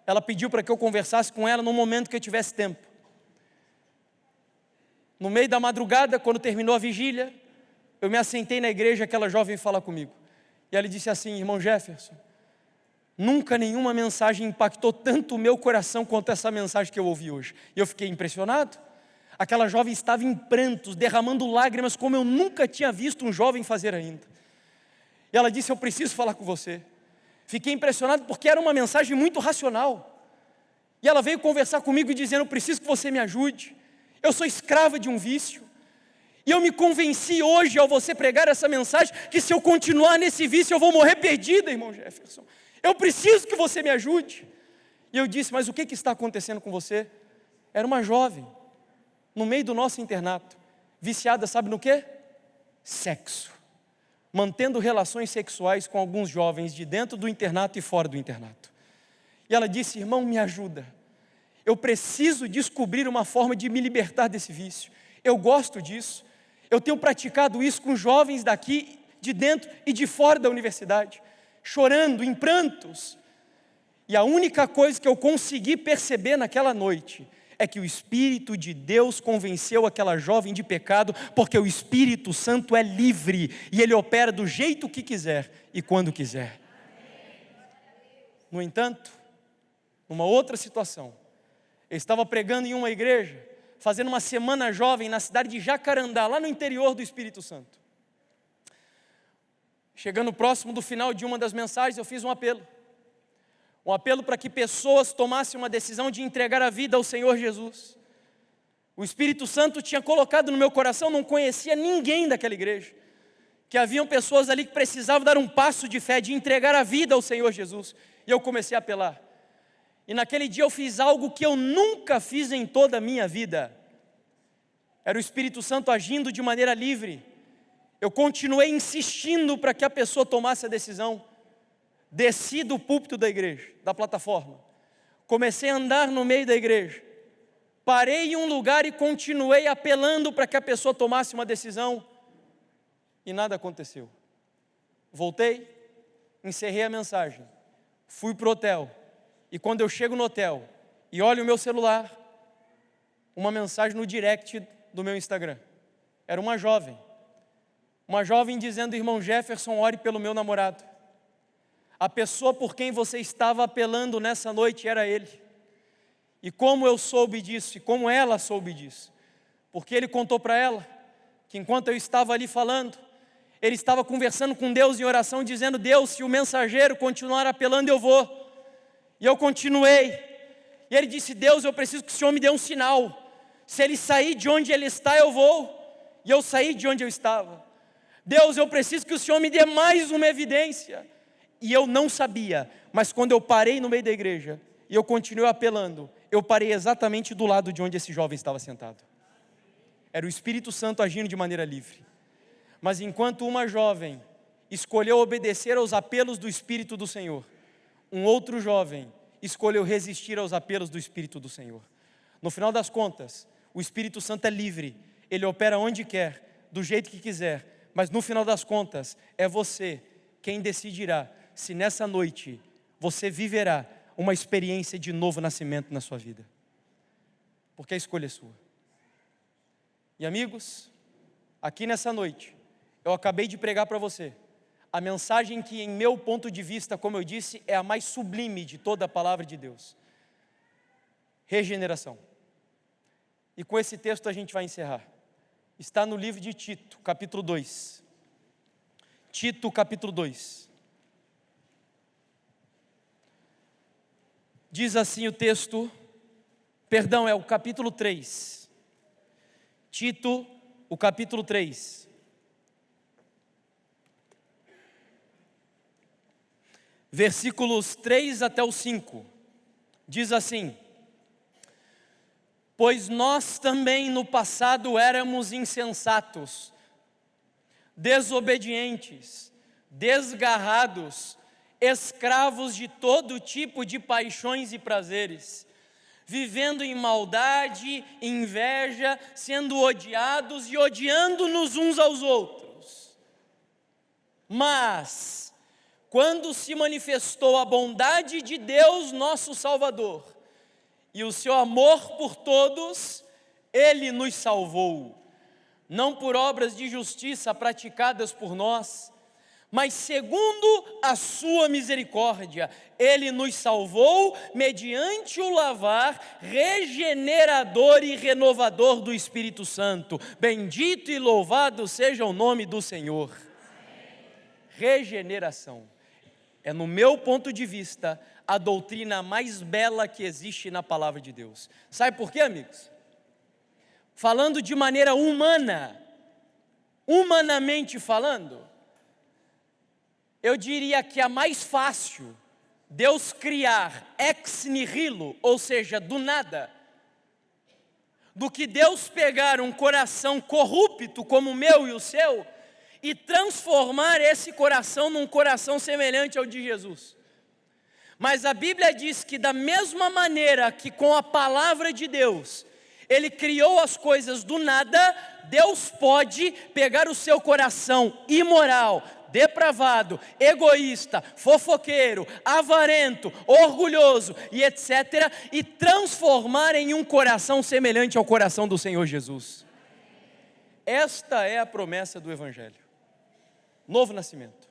ela pediu para que eu conversasse com ela no momento que eu tivesse tempo. No meio da madrugada, quando terminou a vigília, eu me assentei na igreja, aquela jovem fala comigo. E ela disse assim: irmão Jefferson, nunca nenhuma mensagem impactou tanto o meu coração quanto essa mensagem que eu ouvi hoje. E eu fiquei impressionado. Aquela jovem estava em prantos, derramando lágrimas, como eu nunca tinha visto um jovem fazer ainda. E ela disse: eu preciso falar com você. Fiquei impressionado porque era uma mensagem muito racional. E ela veio conversar comigo dizendo: eu preciso que você me ajude. Eu sou escrava de um vício. E eu me convenci hoje, ao você pregar essa mensagem, que se eu continuar nesse vício, eu vou morrer perdida, irmão Jefferson. Eu preciso que você me ajude. E eu disse: mas o que está acontecendo com você? Era uma jovem, no meio do nosso internato, viciada, sabe no quê? Sexo. Mantendo relações sexuais com alguns jovens de dentro do internato e fora do internato. E ela disse: irmão, me ajuda. Eu preciso descobrir uma forma de me libertar desse vício. Eu gosto disso. Eu tenho praticado isso com jovens daqui, de dentro e de fora da universidade, chorando, em prantos. E a única coisa que eu consegui perceber naquela noite é que o Espírito de Deus convenceu aquela jovem de pecado, porque o Espírito Santo é livre e Ele opera do jeito que quiser e quando quiser. No entanto, numa outra situação, eu estava pregando em uma igreja, fazendo uma semana jovem na cidade de Jacarandá, lá no interior do Espírito Santo. Chegando próximo do final de uma das mensagens, eu fiz um apelo para que pessoas tomassem uma decisão de entregar a vida ao Senhor Jesus. O Espírito Santo tinha colocado no meu coração, não conhecia ninguém daquela igreja, que haviam pessoas ali que precisavam dar um passo de fé, de entregar a vida ao Senhor Jesus, e eu comecei a apelar. E naquele dia eu fiz algo que eu nunca fiz em toda a minha vida. Era o Espírito Santo agindo de maneira livre. Eu continuei insistindo para que a pessoa tomasse a decisão. Desci do púlpito da igreja, da plataforma. Comecei a andar no meio da igreja. Parei em um lugar e continuei apelando para que a pessoa tomasse uma decisão. E nada aconteceu. Voltei, encerrei a mensagem. Fui para o hotel. E quando eu chego no hotel e olho o meu celular, uma mensagem no direct do meu Instagram. Era uma jovem dizendo: irmão Jefferson, ore pelo meu namorado. A pessoa por quem você estava apelando nessa noite era ele. E como eu soube disso, e como ela soube disso? Porque ele contou para ela que enquanto eu estava ali falando, ele estava conversando com Deus em oração, dizendo: Deus, se o mensageiro continuar apelando, eu vou. E eu continuei, e ele disse: Deus, eu preciso que o Senhor me dê um sinal, se ele sair de onde ele está, eu vou. E eu saí de onde eu estava. Deus, eu preciso que o Senhor me dê mais uma evidência. E eu não sabia, mas quando eu parei no meio da igreja, e eu continuei apelando, eu parei exatamente do lado de onde esse jovem estava sentado. Era o Espírito Santo agindo de maneira livre. Mas enquanto uma jovem escolheu obedecer aos apelos do Espírito do Senhor, um outro jovem escolheu resistir aos apelos do Espírito do Senhor. No final das contas, o Espírito Santo é livre, ele opera onde quer, do jeito que quiser, mas no final das contas, é você quem decidirá se nessa noite você viverá uma experiência de novo nascimento na sua vida, porque a escolha é sua. E amigos, aqui nessa noite, eu acabei de pregar para você a mensagem que, em meu ponto de vista, como eu disse, é a mais sublime de toda a palavra de Deus: regeneração. E com esse texto a gente vai encerrar. Está no livro de Tito, capítulo 2. Tito capítulo 2. Diz assim o texto, perdão, é o capítulo 3. Tito, o capítulo 3. Versículos 3 até o 5. Diz assim: pois nós também no passado éramos insensatos, desobedientes, desgarrados, escravos de todo tipo de paixões e prazeres, vivendo em maldade, inveja, sendo odiados e odiando-nos uns aos outros. Mas, quando se manifestou a bondade de Deus nosso Salvador, e o seu amor por todos, Ele nos salvou, não por obras de justiça praticadas por nós, mas segundo a sua misericórdia, Ele nos salvou mediante o lavar regenerador e renovador do Espírito Santo. Bendito e louvado seja o nome do Senhor. Regeneração é, no meu ponto de vista, a doutrina mais bela que existe na palavra de Deus. Sabe por quê, amigos? Falando de maneira humana, humanamente falando, eu diria que é mais fácil Deus criar ex nihilo, ou seja, do nada, do que Deus pegar um coração corrupto como o meu e o seu e transformar esse coração num coração semelhante ao de Jesus. Mas a Bíblia diz que da mesma maneira que com a palavra de Deus, Ele criou as coisas do nada, Deus pode pegar o seu coração imoral, depravado, egoísta, fofoqueiro, avarento, orgulhoso e etc. e transformar em um coração semelhante ao coração do Senhor Jesus. Esta é a promessa do Evangelho. Novo nascimento.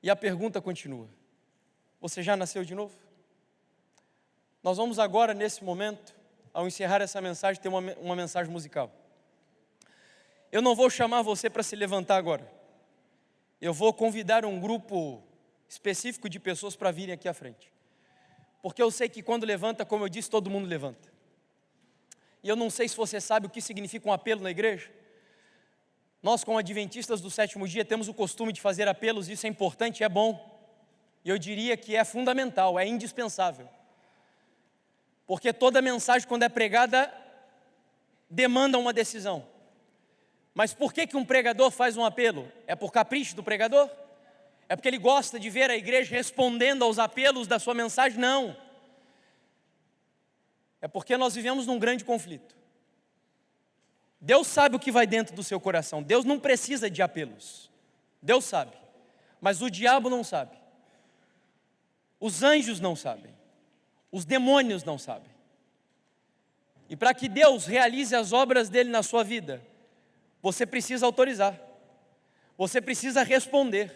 E a pergunta continua: você já nasceu de novo? Nós vamos agora, nesse momento, ao encerrar essa mensagem, ter uma mensagem musical. Eu não vou chamar você para se levantar agora. Eu vou convidar um grupo específico de pessoas para virem aqui à frente. Porque eu sei que quando levanta, como eu disse, todo mundo levanta. E eu não sei se você sabe o que significa um apelo na igreja. Nós, como adventistas do sétimo dia, temos o costume de fazer apelos, isso é importante, é bom. E eu diria que é fundamental, é indispensável. Porque toda mensagem, quando é pregada, demanda uma decisão. Mas por que um pregador faz um apelo? É por capricho do pregador? É porque ele gosta de ver a igreja respondendo aos apelos da sua mensagem? Não. É porque nós vivemos num grande conflito. Deus sabe o que vai dentro do seu coração. Deus não precisa de apelos. Deus sabe. Mas o diabo não sabe. Os anjos não sabem. Os demônios não sabem. E para que Deus realize as obras dele na sua vida, você precisa autorizar. Você precisa responder.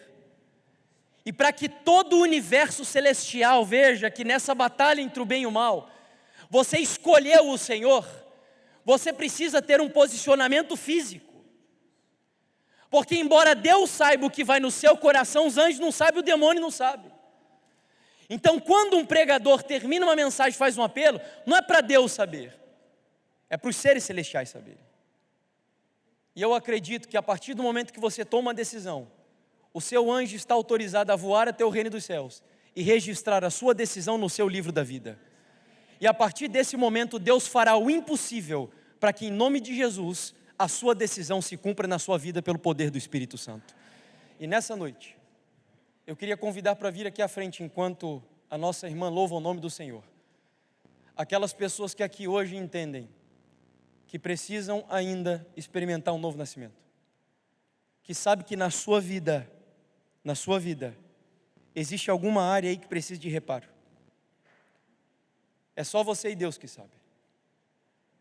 E para que todo o universo celestial veja que nessa batalha entre o bem e o mal, você escolheu o Senhor, você precisa ter um posicionamento físico. Porque embora Deus saiba o que vai no seu coração, os anjos não sabem, o demônio não sabe. Então quando um pregador termina uma mensagem, faz um apelo, não é para Deus saber, é para os seres celestiais saberem. E eu acredito que a partir do momento que você toma uma decisão, o seu anjo está autorizado a voar até o reino dos céus e registrar a sua decisão no seu livro da vida. E a partir desse momento, Deus fará o impossível para que, em nome de Jesus, a sua decisão se cumpra na sua vida pelo poder do Espírito Santo. E nessa noite, eu queria convidar para vir aqui à frente, enquanto a nossa irmã louva o nome do Senhor, aquelas pessoas que aqui hoje entendem que precisam ainda experimentar um novo nascimento, que sabe que na sua vida, existe alguma área aí que precisa de reparo. É só você e Deus que sabe.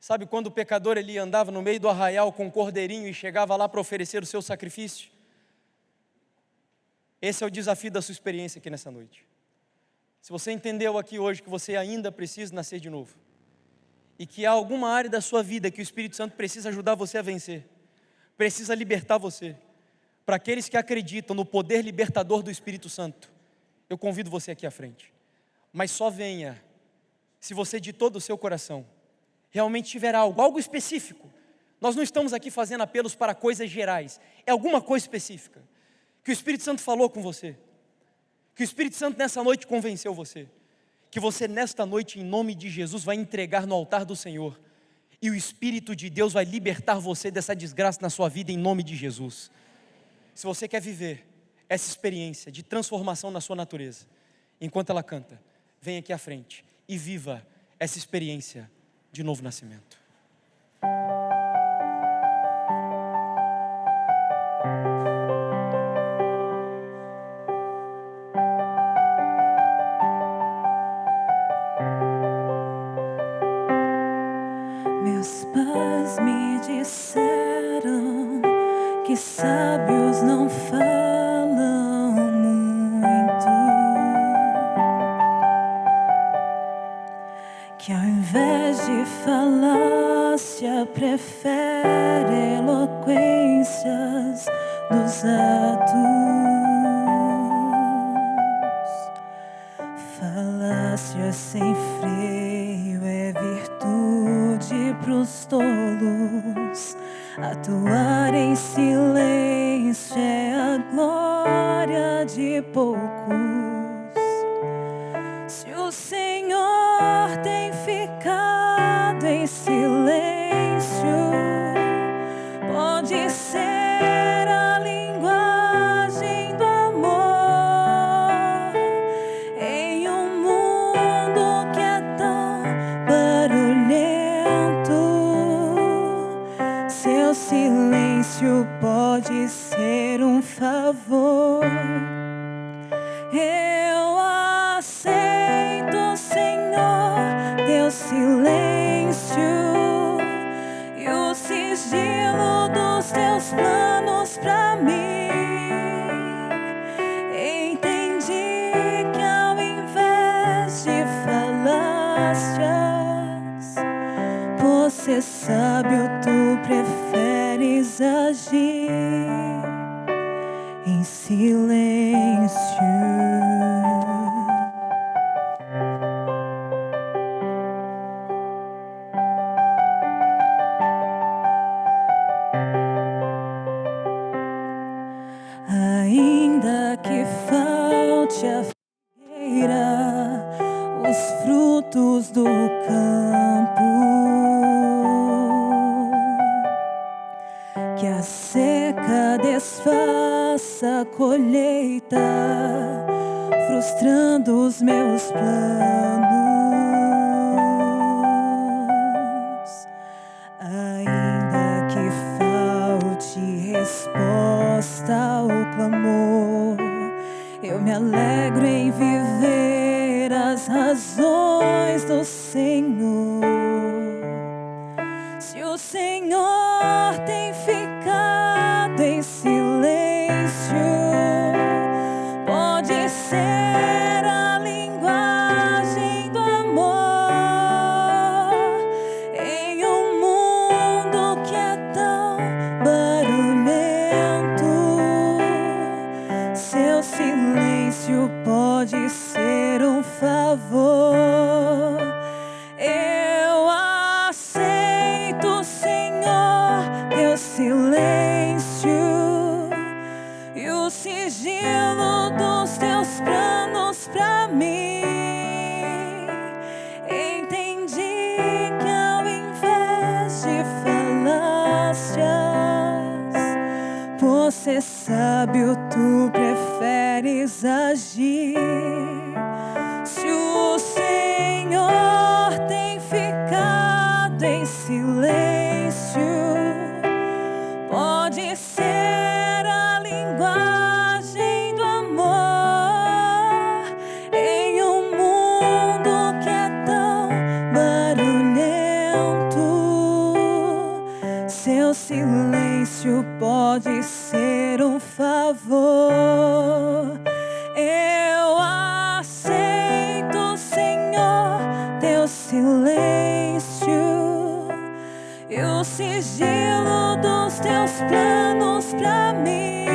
Sabe quando o pecador ele andava no meio do arraial com um cordeirinho e chegava lá para oferecer o seu sacrifício? Esse é o desafio da sua experiência aqui nessa noite. Se você entendeu aqui hoje que você ainda precisa nascer de novo, e que há alguma área da sua vida que o Espírito Santo precisa ajudar você a vencer, precisa libertar você, Para aqueles que acreditam no poder libertador do Espírito Santo, eu convido você aqui à frente. Mas só venha se você de todo o seu coração realmente tiver algo específico. Nós não estamos aqui fazendo apelos para coisas gerais, é alguma coisa específica, que o Espírito Santo falou com você, que o Espírito Santo nessa noite convenceu você, que você nesta noite em nome de Jesus vai entregar no altar do Senhor, e o Espírito de Deus vai libertar você dessa desgraça na sua vida em nome de Jesus. Se você quer viver essa experiência de transformação na sua natureza, enquanto ela canta, vem aqui à frente e viva essa experiência de novo nascimento. Meus pais me disseram que sábios não falam muito, que ao invés de falácia prefere eloquências dos atos. Falácia sem freio é virtude pros tolos, atuar em silêncio é a glória de poucos. Se o Senhor tem ficado em silêncio, pode ser a linguagem do amor em um mundo que é tão barulhento. Seu silêncio pode ser um favor. Eu aceito, Senhor, teu silêncio e o sigilo dos teus planos pra mim. Entendi que ao invés de falácias, por ser sábio, tu preferes agir em silêncio. Ainda que falte a figueira, os frutos do campo, que a seca desfaça a colheita, frustrando os meus planos. Ainda que falte resposta ao clamor, eu me alegro em viver as razões do Senhor. Se o Senhor tem ficado em silêncio, pode ser a linguagem do amor em um mundo que é tão barulhento. Seu silêncio pode ser um favor. Eu aceito, Senhor, teu silêncio e o sigilo dos teus planos pra mim. Entendi que ao invés de falácias, por ser sábio, tu preferes agir. Se o Senhor tem ficado em silêncio, pode ser a linguagem do amor em um mundo que é tão barulhento. Seu silêncio pode ser um favor. Eu aceito, Senhor, teu silêncio e o sigilo dos teus planos pra mim.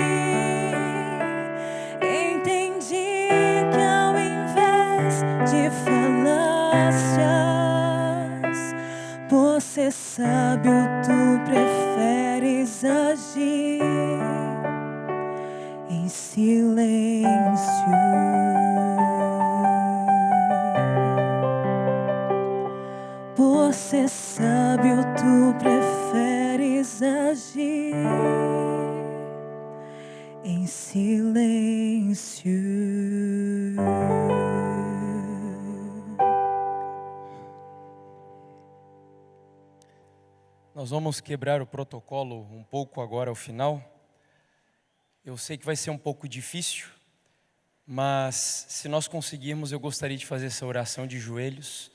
Nós vamos quebrar o protocolo um pouco agora ao final. Eu sei que vai ser um pouco difícil, mas se nós conseguirmos, eu gostaria de fazer essa oração de joelhos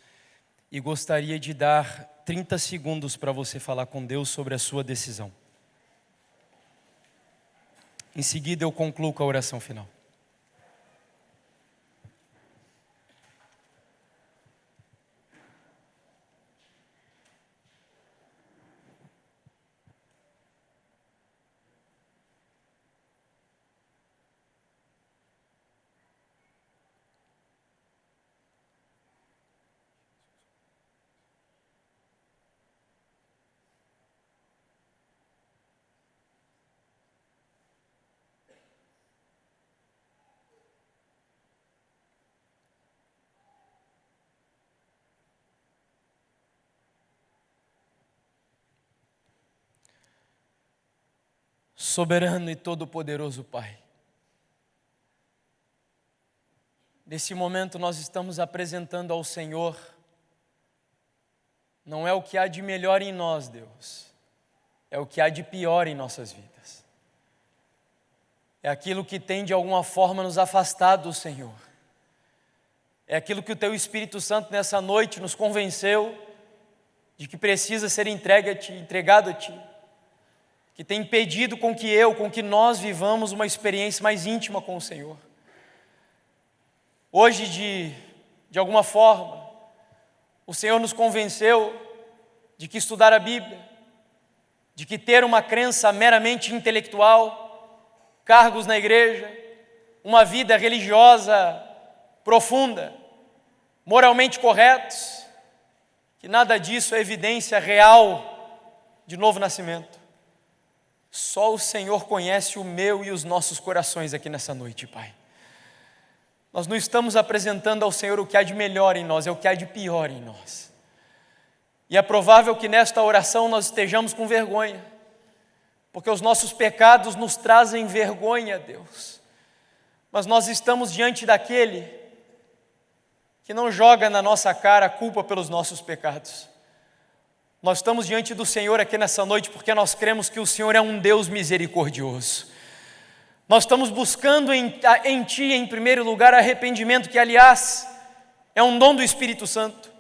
e gostaria de dar 30 segundos para você falar com Deus sobre a sua decisão. Em seguida eu concluo com a oração final. Soberano e todo-poderoso Pai, nesse momento nós estamos apresentando ao Senhor, não é o que há de melhor em nós, Deus, é o que há de pior em nossas vidas. É aquilo que tem de alguma forma nos afastado do Senhor. É aquilo que o Teu Espírito Santo nessa noite nos convenceu de que precisa ser entregue a Ti, entregado a Ti. Que tem impedido com que nós vivamos uma experiência mais íntima com o Senhor. Hoje, de alguma forma, o Senhor nos convenceu de que estudar a Bíblia, de que ter uma crença meramente intelectual, cargos na igreja, uma vida religiosa profunda, moralmente corretos, que nada disso é evidência real de novo nascimento. Só o Senhor conhece o meu e os nossos corações aqui nessa noite, Pai. Nós não estamos apresentando ao Senhor o que há de melhor em nós, é o que há de pior em nós. E é provável que nesta oração nós estejamos com vergonha, porque os nossos pecados nos trazem vergonha, Deus. Mas nós estamos diante daquele que não joga na nossa cara a culpa pelos nossos pecados. Nós estamos diante do Senhor aqui nessa noite porque nós cremos que o Senhor é um Deus misericordioso. Nós estamos buscando em Ti, em primeiro lugar, arrependimento, que aliás é um dom do Espírito Santo.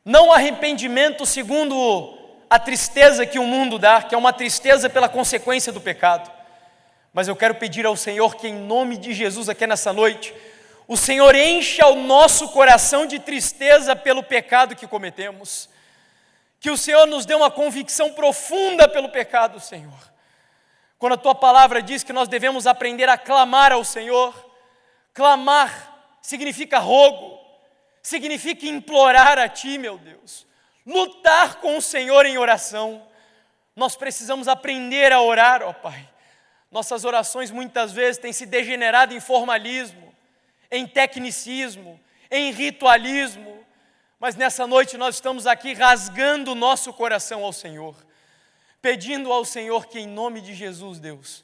Não arrependimento segundo a tristeza que o mundo dá, que é uma tristeza pela consequência do pecado. Mas eu quero pedir ao Senhor que em nome de Jesus aqui nessa noite, o Senhor encha o nosso coração de tristeza pelo pecado que cometemos. Que o Senhor nos dê uma convicção profunda pelo pecado, Senhor. Quando a Tua palavra diz que nós devemos aprender a clamar ao Senhor, clamar significa rogo, significa implorar a Ti, meu Deus. Lutar com o Senhor em oração. Nós precisamos aprender a orar, ó Pai. Nossas orações muitas vezes têm se degenerado em formalismo, em tecnicismo, em ritualismo. Mas nessa noite nós estamos aqui rasgando o nosso coração ao Senhor, pedindo ao Senhor que em nome de Jesus, Deus,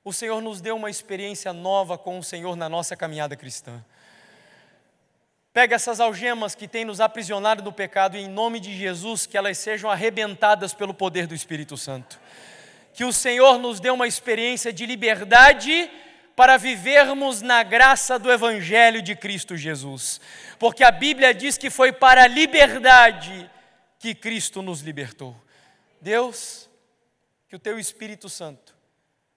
o Senhor nos dê uma experiência nova com o Senhor na nossa caminhada cristã. Pega essas algemas que têm nos aprisionado no pecado e em nome de Jesus que elas sejam arrebentadas pelo poder do Espírito Santo. Que o Senhor nos dê uma experiência de liberdade para vivermos na graça do Evangelho de Cristo Jesus. Porque a Bíblia diz que foi para a liberdade que Cristo nos libertou. Deus, que o Teu Espírito Santo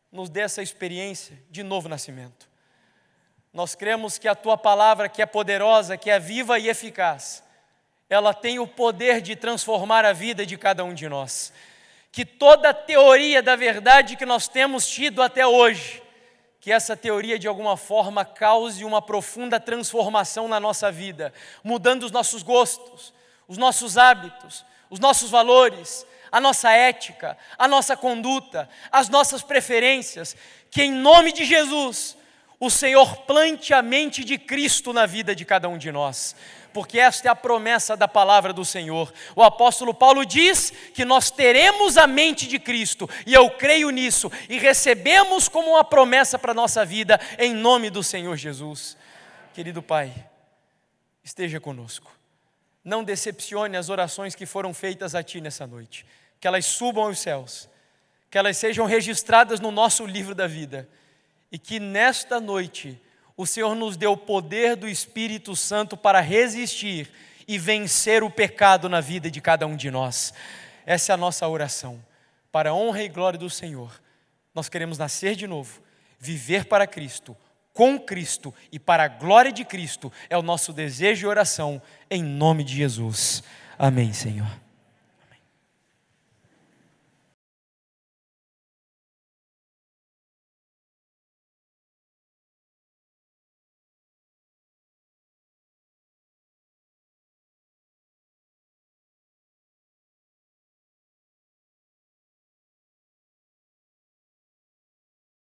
nos dê essa experiência de novo nascimento. Nós cremos que a Tua palavra, que é poderosa, que é viva e eficaz, ela tem o poder de transformar a vida de cada um de nós. Que toda a teoria da verdade que nós temos tido até hoje, que essa teoria de alguma forma cause uma profunda transformação na nossa vida, mudando os nossos gostos, os nossos hábitos, os nossos valores, a nossa ética, a nossa conduta, as nossas preferências, que em nome de Jesus, o Senhor plante a mente de Cristo na vida de cada um de nós, porque esta é a promessa da palavra do Senhor. O apóstolo Paulo diz que nós teremos a mente de Cristo, e eu creio nisso, e recebemos como uma promessa para a nossa vida, em nome do Senhor Jesus. Querido Pai, esteja conosco. Não decepcione as orações que foram feitas a Ti nessa noite. Que elas subam aos céus, que elas sejam registradas no nosso livro da vida. E que nesta noite o Senhor nos dê o poder do Espírito Santo para resistir e vencer o pecado na vida de cada um de nós. Essa é a nossa oração. Para a honra e glória do Senhor, nós queremos nascer de novo, viver para Cristo, com Cristo e para a glória de Cristo. É o nosso desejo e oração, em nome de Jesus. Amém, Senhor.